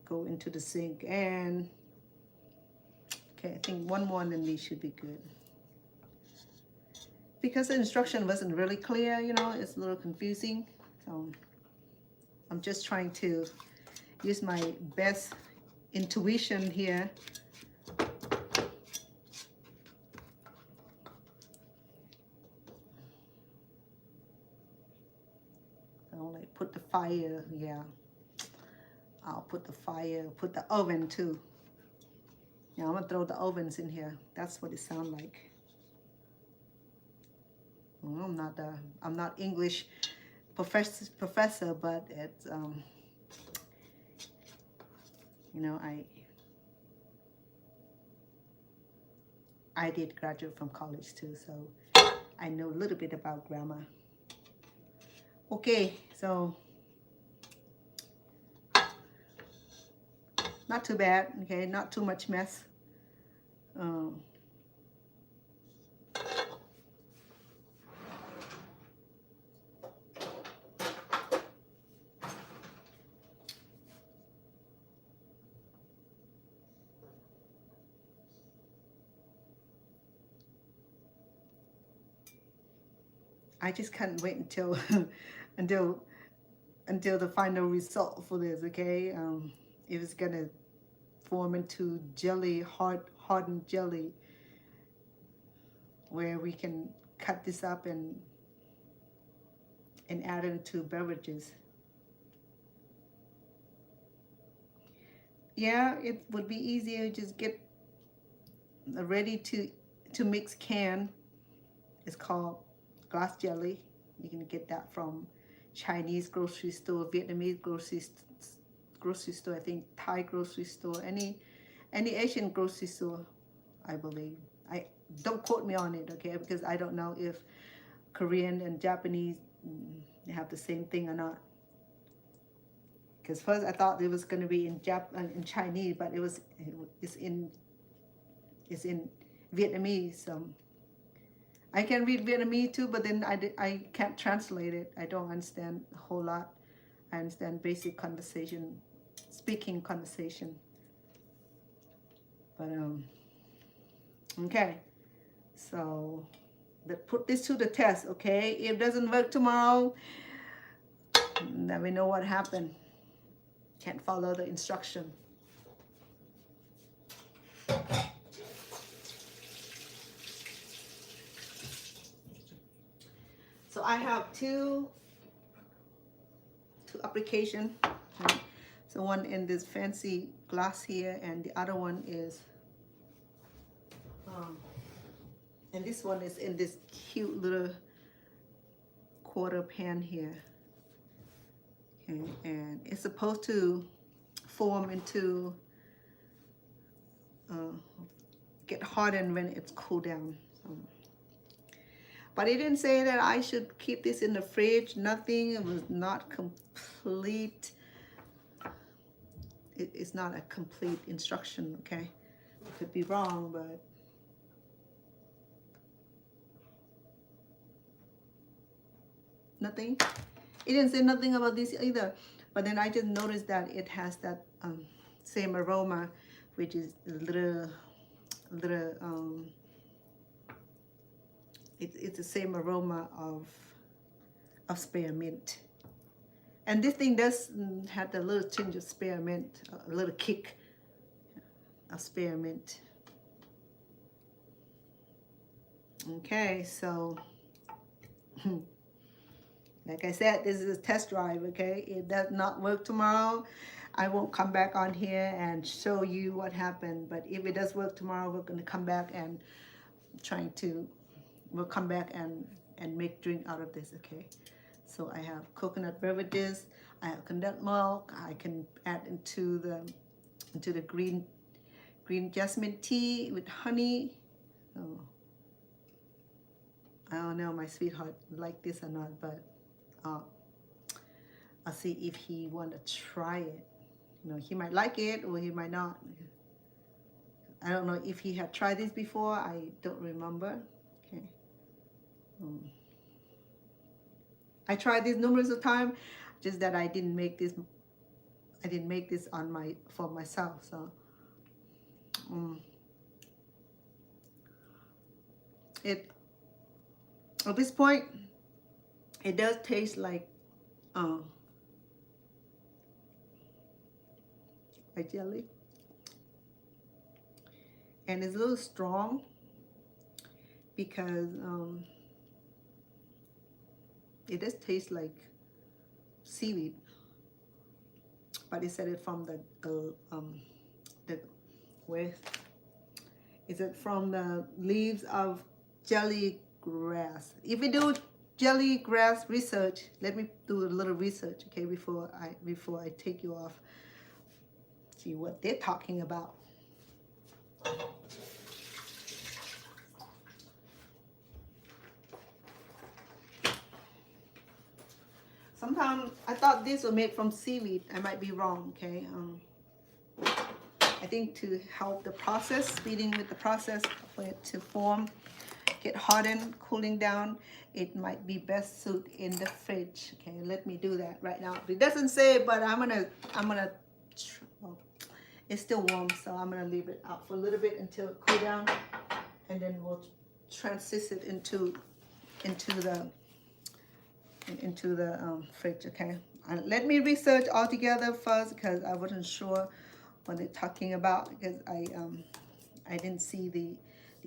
go into the sink. And okay, I think one more and then we should be good, because the instruction wasn't really clear, you know, it's a little confusing. So I'm just trying to use my best intuition here. I'll like put the fire, yeah. I'll put the fire, put the oven too. Yeah, I'm gonna throw the ovens in here. That's what it sounds like. Well, I'm not English professor, but it's you know, I did graduate from college too, so I know a little bit about grammar. Okay, so not too bad. Okay, not too much mess. I just can't wait until until the final result for this. Okay, if it's gonna form into jelly, hardened jelly, where we can cut this up and add it to beverages. Yeah, it would be easier, just get a ready to mix can. It's called GrassJelly. You can get that from Chinese grocery store, Vietnamese grocery store, I think Thai grocery store, any Asian grocery store, I believe. I don't quote me on it, okay, because I don't know if Korean and Japanese they have the same thing or not. Because first I thought it was going to be in Chinese, but it's in Vietnamese. So I can read Vietnamese too, but then I can't translate it. I don't understand a whole lot. I understand basic conversation, speaking conversation. But okay, so let's put this to the test. Okay, if it doesn't work tomorrow, let me know what happened. Can't follow the instruction. So I have two applications. Okay. So one in this fancy glass here, and the other one is, and this one is in this cute little quarter pan here. Okay, and it's supposed to form into, get hardened when it's cooled down. But it didn't say that I should keep this in the fridge, nothing. It was not complete. It's not a complete instruction, okay? I could be wrong, but nothing. It didn't say nothing about this either. But then I just noticed that it has that same aroma, which is a little it's the same aroma of spearmint. And this thing does have a little tinge of spearmint, a little kick of spearmint. Okay, so like I said, this is a test drive, okay? It does not work tomorrow. I won't come back on here and show you what happened. But if it does work tomorrow, we're going to come back and we'll come back and and make drink out of this. Okay, so I have coconut beverages, I have condensed milk, I can add into the green jasmine tea with honey. Oh, I don't know my sweetheart like this or not, but I'll see if he want to try it. You know, he might like it or he might not. I don't know if he had tried this before. I don't remember. Okay. I tried this numerous of times, just that I didn't make this. I didn't make this for myself. So at this point, it does taste like jelly, and it's a little strong because it does taste like seaweed, but it said it from where is it, from the leaves of jelly grass. If you do jelly grass research, let me do a little research, okay, before I take you off. See what they're talking about. Sometimes I thought this was made from seaweed. I might be wrong, okay? I think to help the process, speeding with the process for it to form, get hardened, cooling down, it might be best suited in the fridge. Okay, let me do that right now. It doesn't say, but I'm gonna. Well, it's still warm, so I'm gonna leave it out for a little bit until it cool down, and then we'll transition it into the fridge. Okay, let me research all together first because I wasn't sure what they're talking about, because I didn't see the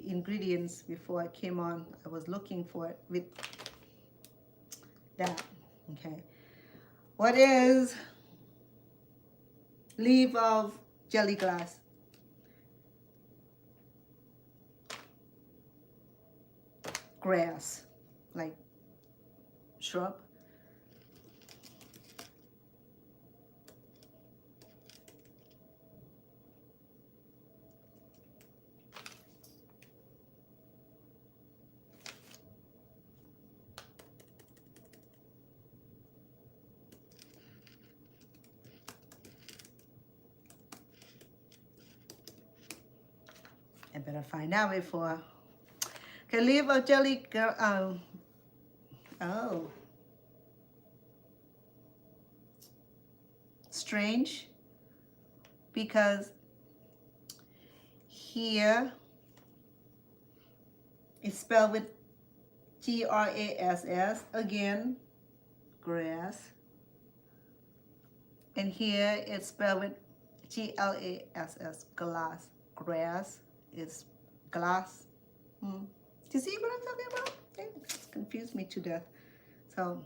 ingredients before I came on. I was looking for it with that. Okay, what is leaf of jelly glass? Grass, like shrub. I better find out before. Okay, leaf of jelly. Oh, strange, because here it's spelled with GRASS again, grass, and here it's spelled with GLASS, glass. Grass is glass. Do you see what I'm talking about? Okay, it's confused me to death. So,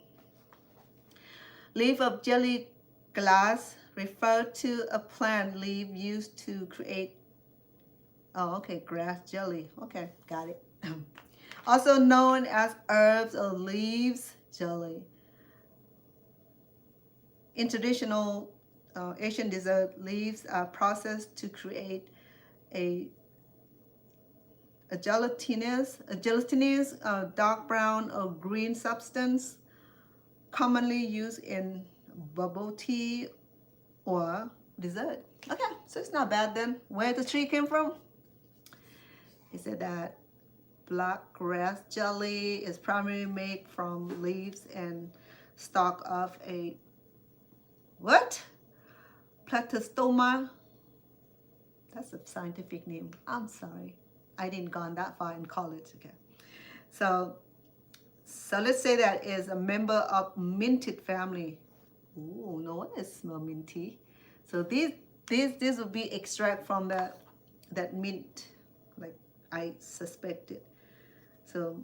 leaf of jelly glass refer to a plant leaf used to create, oh, okay, grass jelly. Okay, got it. Also known as herbs or leaves jelly. In traditional Asian dessert, leaves are processed to create a gelatinous dark brown or green substance, commonly used in bubble tea or dessert. Okay, so it's not bad then. Where the tree came from? He said that black grass jelly is primarily made from leaves and stalk of a what? Platystoma. That's a scientific name. I'm sorry. I didn't go that far in college. Okay. So let's say that is a member of minted family. Ooh, no one is smell minty. So this will be extract from that mint, like I suspected. So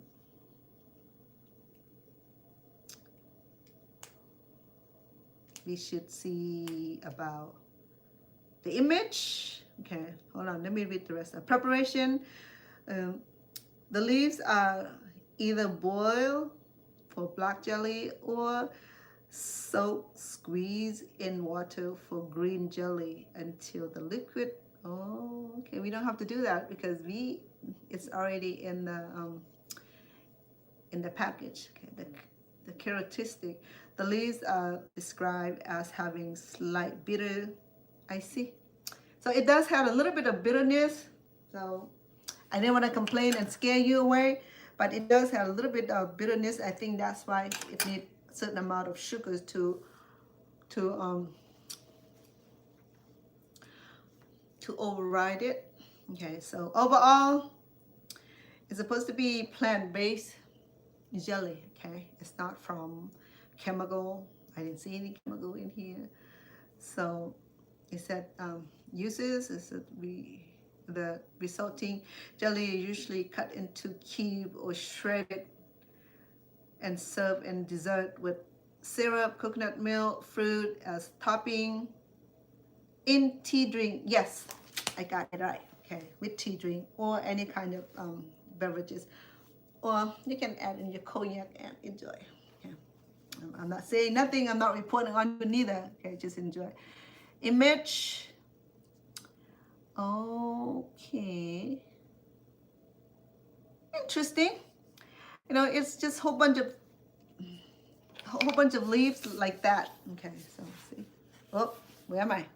we should see about the image. Okay, hold on, let me read the rest of preparation. The leaves are either boil for black jelly or soak, squeeze in water for green jelly until the liquid. Oh, okay. We don't have to do that because it's already in the package. Okay, the characteristic. The leaves are described as having slight bitter. I see. So it does have a little bit of bitterness. So I didn't want to complain and scare you away, but it does have a little bit of bitterness. I think that's why it needs a certain amount of sugars to override it. Okay, so overall, it's supposed to be plant-based jelly. Okay, it's not from chemical. I didn't see any chemical in here. So it said uses is that the resulting jelly is usually cut into cube or shredded and served in dessert with syrup, coconut milk, fruit as topping. In tea drink, yes, I got it right. Okay, with tea drink or any kind of beverages, or you can add in your cognac and enjoy. Okay. I'm not saying nothing. I'm not reporting on you neither. Okay, just enjoy. Image. Okay. Interesting. You know, it's just a whole bunch of leaves like that. Okay, so see. Oh, where am I?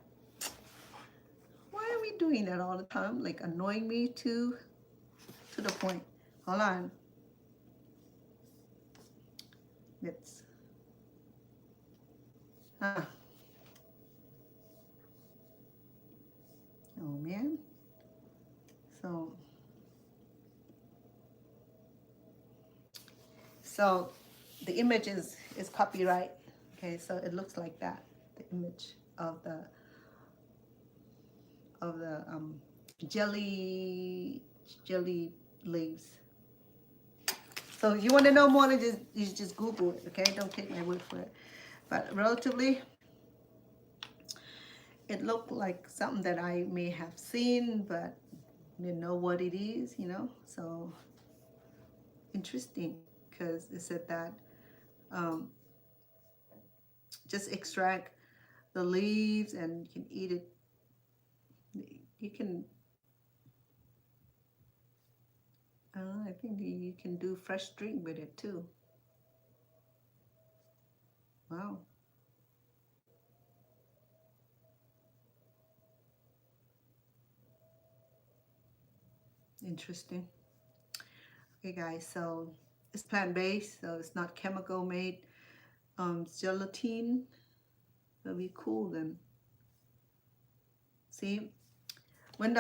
Why are we doing that all the time? Like annoying me to the point. Hold on. Let's. Oh man. So the image is copyright. Okay, so it looks like that. The image of the jelly leaves. So you want to know more than you just Google it. Okay, don't take my word for it. But relatively, it looked like something that I may have seen, but didn't know what it is. You know, so interesting because it said that just extract the leaves and you can eat it. You can. I think you can do fresh drink with it too. Wow. Interesting. Okay, guys, so it's plant-based, so it's not chemical made. Gelatin, that'll be cool then. See, when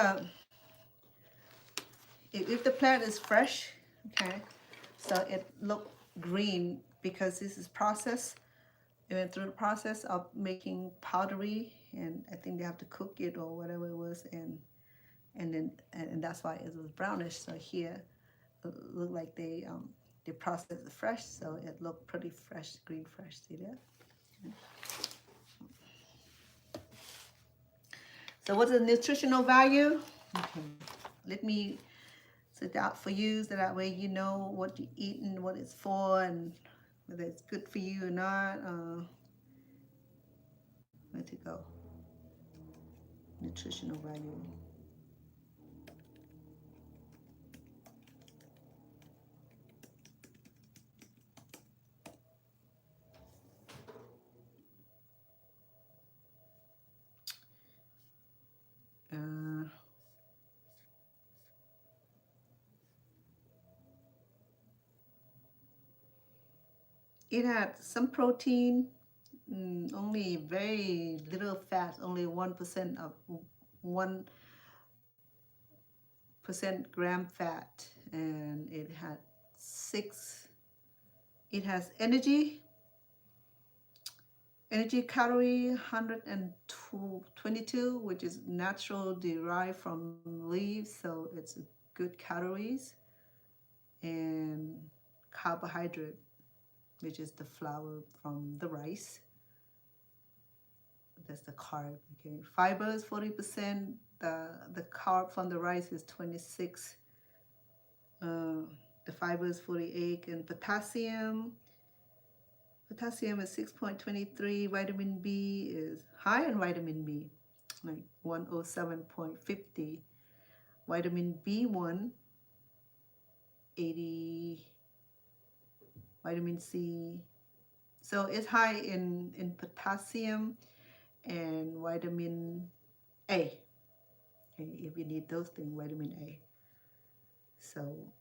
if the plant is fresh, okay, so it look green because this is processed. It went through the process of making powdery, and I think they have to cook it or whatever it was, and that's why it was brownish. So here, it looked like they processed it fresh, so it looked pretty fresh, green fresh. See that? Okay. So what's the nutritional value? Okay. Let me set out for you so that way you know what you're eating, what it's for, and whether it's good for you or not. Where to go? Nutritional value. It had some protein, only very little fat, only 1% of 1% gram fat, and it had 6. It has energy calorie 122, which is natural derived from leaves, so it's good calories, and carbohydrate, which is the flour from the rice. That's the carb. Okay, fiber is 40%. The carb from the rice is 26. the fibers for the egg. And potassium is 6.23. Vitamin B is high in vitamin B, like 107.50. Vitamin B1, 80. Vitamin C. So it's high in potassium and vitamin A. Okay, if you need those things, vitamin A. So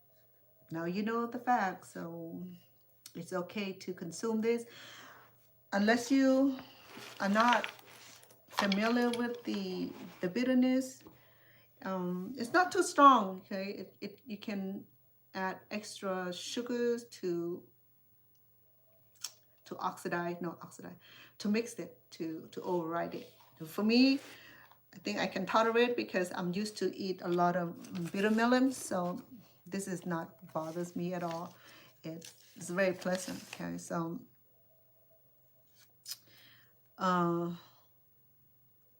now you know the facts. So it's okay to consume this unless you are not familiar with the bitterness. It's not too strong. Okay, you can add extra sugars to to mix it, to override it. For me, I think I can tolerate because I'm used to eat a lot of bitter melons, so this is not bothers me at all. It's very pleasant. Okay, so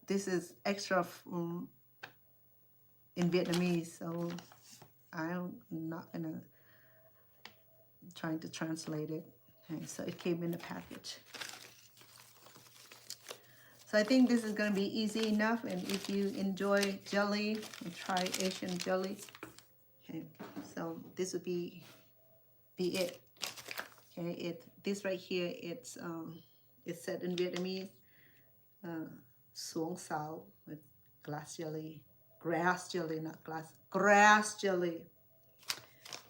this is extra in Vietnamese, so I'm not gonna trying to translate it. Okay, so it came in the package. So I think this is going to be easy enough, and if you enjoy jelly, try Asian jelly. Okay, so this would be it. Okay, this right here, it's said in Vietnamese, xuống sao with glass jelly, grass jelly, not glass, grass jelly.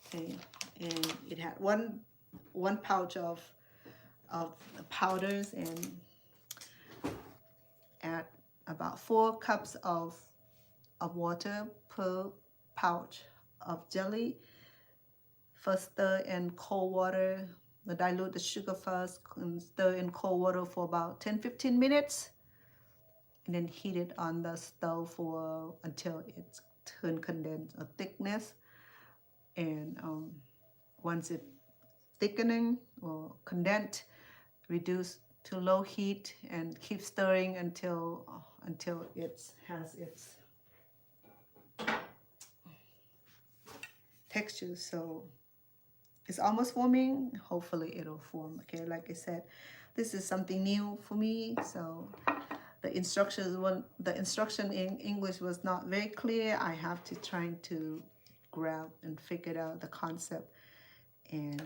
Okay, and it had one pouch of powders, and add about 4 cups of water per pouch of jelly. First stir in cold water, dilute the sugar first, and stir in cold water for about 10-15 minutes, and then heat it on the stove for until it's turned condensed or thickness. And once it's thickening or condensed, reduce to low heat and keep stirring until it has its texture. So it's almost forming. Hopefully it'll form. Okay, like I said, this is something new for me. So the instruction in English was not very clear. I have to try to grab and figure out the concept, and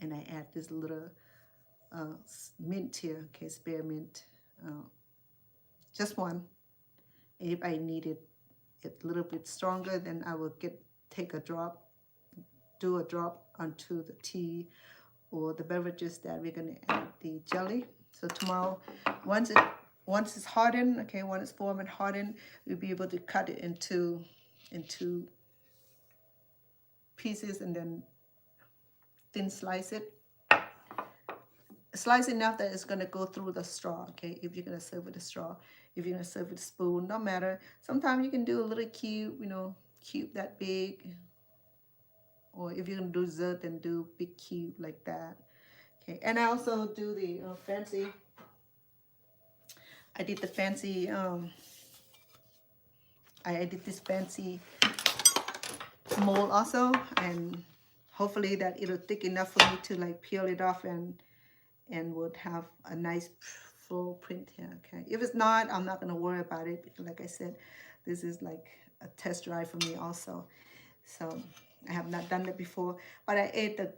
I add this little mint here. Okay, spearmint, just one. If I need it a little bit stronger, then I will take a drop, do a drop onto the tea or the beverages that we're going to add the jelly. So tomorrow, once it's hardened, okay, when it's formed and hardened, we'll be able to cut it into pieces and then thin slice it. Slice enough that it's going to go through the straw. Okay, if you're going to serve with a straw, if you're going to serve with a spoon, no matter. Sometimes you can do a little cube, cube that big, or if you're going to do dessert, then do big cube like that. Okay, and I also do the fancy. I did the fancy. I did this fancy mold also, and hopefully that it'll thick enough for me to like peel it off and would have a nice full print here. Okay, if it's not, I'm not going to worry about it, because like I said, this is like a test drive for me also. So I have not done that before, but I ate the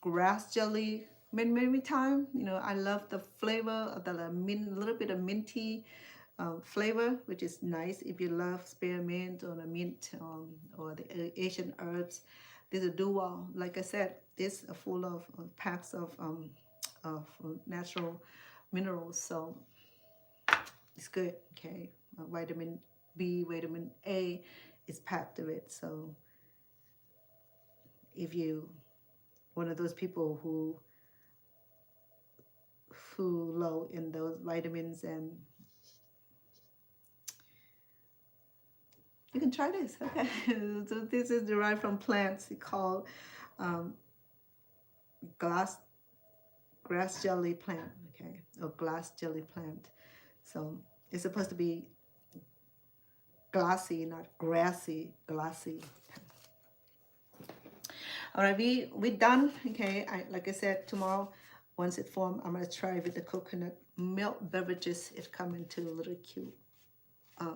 grass jelly many time. I love the flavor of the mint, little bit of minty flavor, which is nice if you love spearmint or the mint or the Asian herbs. This is do well. Like I said, this is full of packs of natural minerals, so it's good. Okay, vitamin B, vitamin A is packed with it. So if you one of those people who low in those vitamins, and you can try this. Okay, so this is derived from plants. It's called grass jelly plant. Okay, or glass jelly plant. So it's supposed to be glassy, not grassy, glassy. All right, we done. Okay, like I said, tomorrow, once it formed, I'm gonna try with the coconut milk beverages. It come into a little cute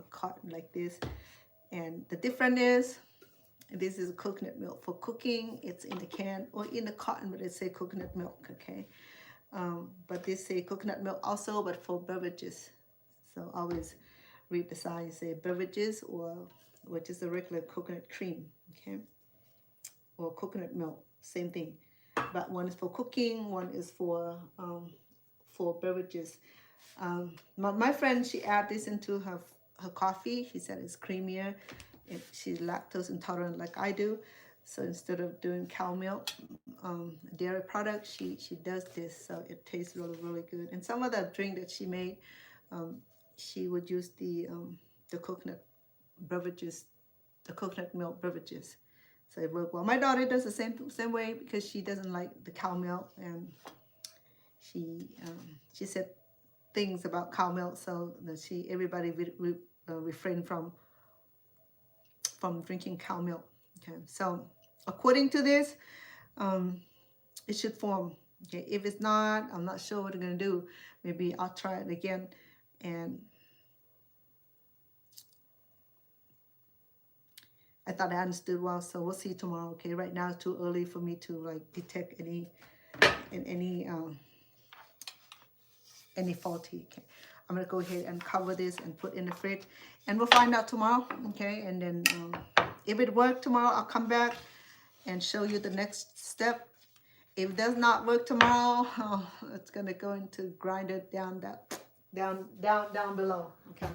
carton like this, and the difference is this is coconut milk for cooking. It's in the can or in the carton, but it say coconut milk. Okay, but this say coconut milk also, but for beverages. So always read the side, say beverages or just a regular coconut cream. Okay, or coconut milk, same thing. But one is for cooking, one is for beverages. My friend, she add this into her coffee. She said it's creamier. She's lactose intolerant like I do. So instead of doing cow milk, dairy product, she does this. So it tastes really, really good. And some of the drink that she made, she would use the coconut beverages, the coconut milk beverages. So it worked well. My daughter does the same way because she doesn't like the cow milk, and she said things about cow milk, so that everybody refrain from drinking cow milk. Okay, so according to this, it should form. Okay, if it's not, I'm not sure what I'm gonna do. Maybe I'll try it again, and I thought I understood well, so we'll see tomorrow. Okay, right now it's too early for me to like detect any faulty. Okay, I'm gonna go ahead and cover this and put in the fridge, and we'll find out tomorrow. Okay, and then if it worked tomorrow, I'll come back and show you the next step. If it does not work tomorrow, it's gonna go into grind it down below. Okay.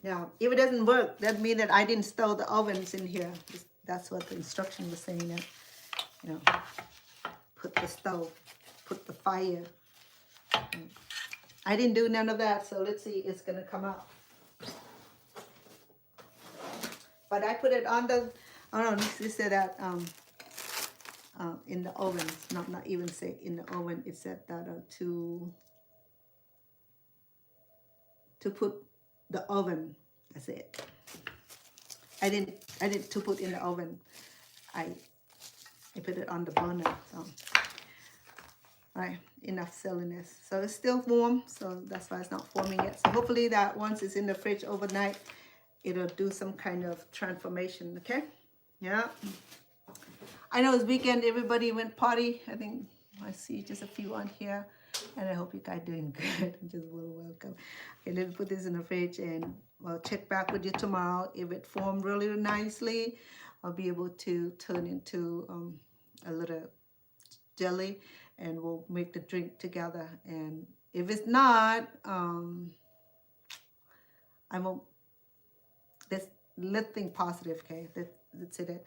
Now, if it doesn't work, that means that I didn't stow the ovens in here. That's what the instruction was saying. That, you know, put the stove, put the fire. I didn't do none of that, so let's see. It's gonna come out. But I put it on the. Oh no, this said that in the oven. Not even say in the oven. It said that to put the oven. That's it. I didn't to put in the oven. I put it on the burner. So, all right, enough silliness. So it's still warm, so that's why it's not forming yet. So hopefully that once it's in the fridge overnight, it'll do some kind of transformation. Okay? Yeah. I know it's weekend. Everybody went party. I think I see just a few on here. And I hope you guys doing good. Just welcome. Okay, let me put this in the fridge, and I'll check back with you tomorrow. If it formed really nicely, I'll be able to turn into a little jelly, and we'll make the drink together. And if it's not, I won't. Let's think positive, okay? Let's say that.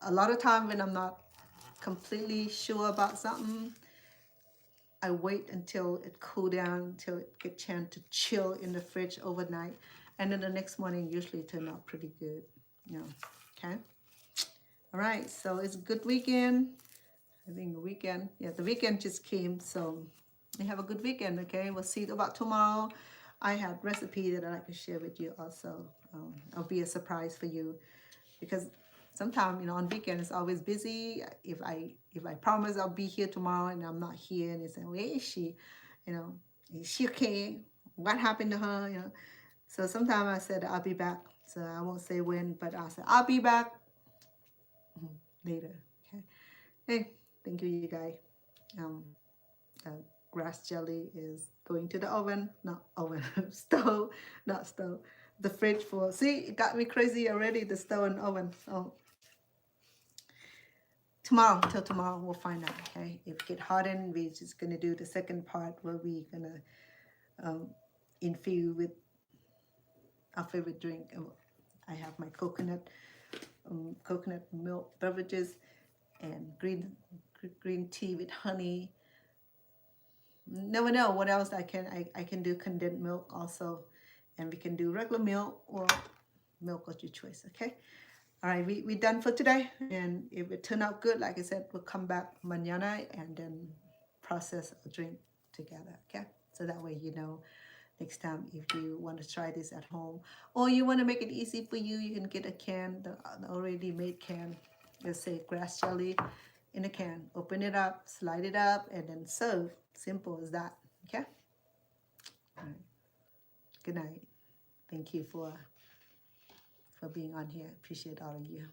A lot of time when I'm not completely sure about something, I wait until it cool down, until it get a chance to chill in the fridge overnight, and then the next morning usually turn out pretty good, you know. Okay. All right. So it's a good weekend. I think the weekend just came, so you have a good weekend. Okay. We'll see about tomorrow. I have recipe that I like to share with you also. It'll be a surprise for you, because sometimes, you know, on weekend it's always busy. If I promise I'll be here tomorrow and I'm not here, and they say, where is she? You know, is she okay? What happened to her? You know. So sometimes I said I'll be back. So I won't say when, but I'll say I'll be back later. Okay. Hey, thank you, you guys. Grass jelly is going to the oven, not oven, stove, not stove. The fridge for, see, it got me crazy already, the stove and oven. So till tomorrow, we'll find out, okay? If it get hardened, we're just gonna do the second part where we're gonna infuse with our favorite drink. I have my coconut milk beverages and green tea with honey. Never know what else I can do. Condensed milk also, and we can do regular milk or milk of your choice. Okay. All right, we done for today, and if it turned out good, like I said, we'll come back mañana and then process a drink together. Okay, so that way you know next time if you want to try this at home, or you want to make it easy for you, you can get a can, the already made can. Let's say grass jelly in a can. Open it up, slide it up, and then serve. Simple as that. Okay. All right. Good night. Thank you for being on here. Appreciate all of you.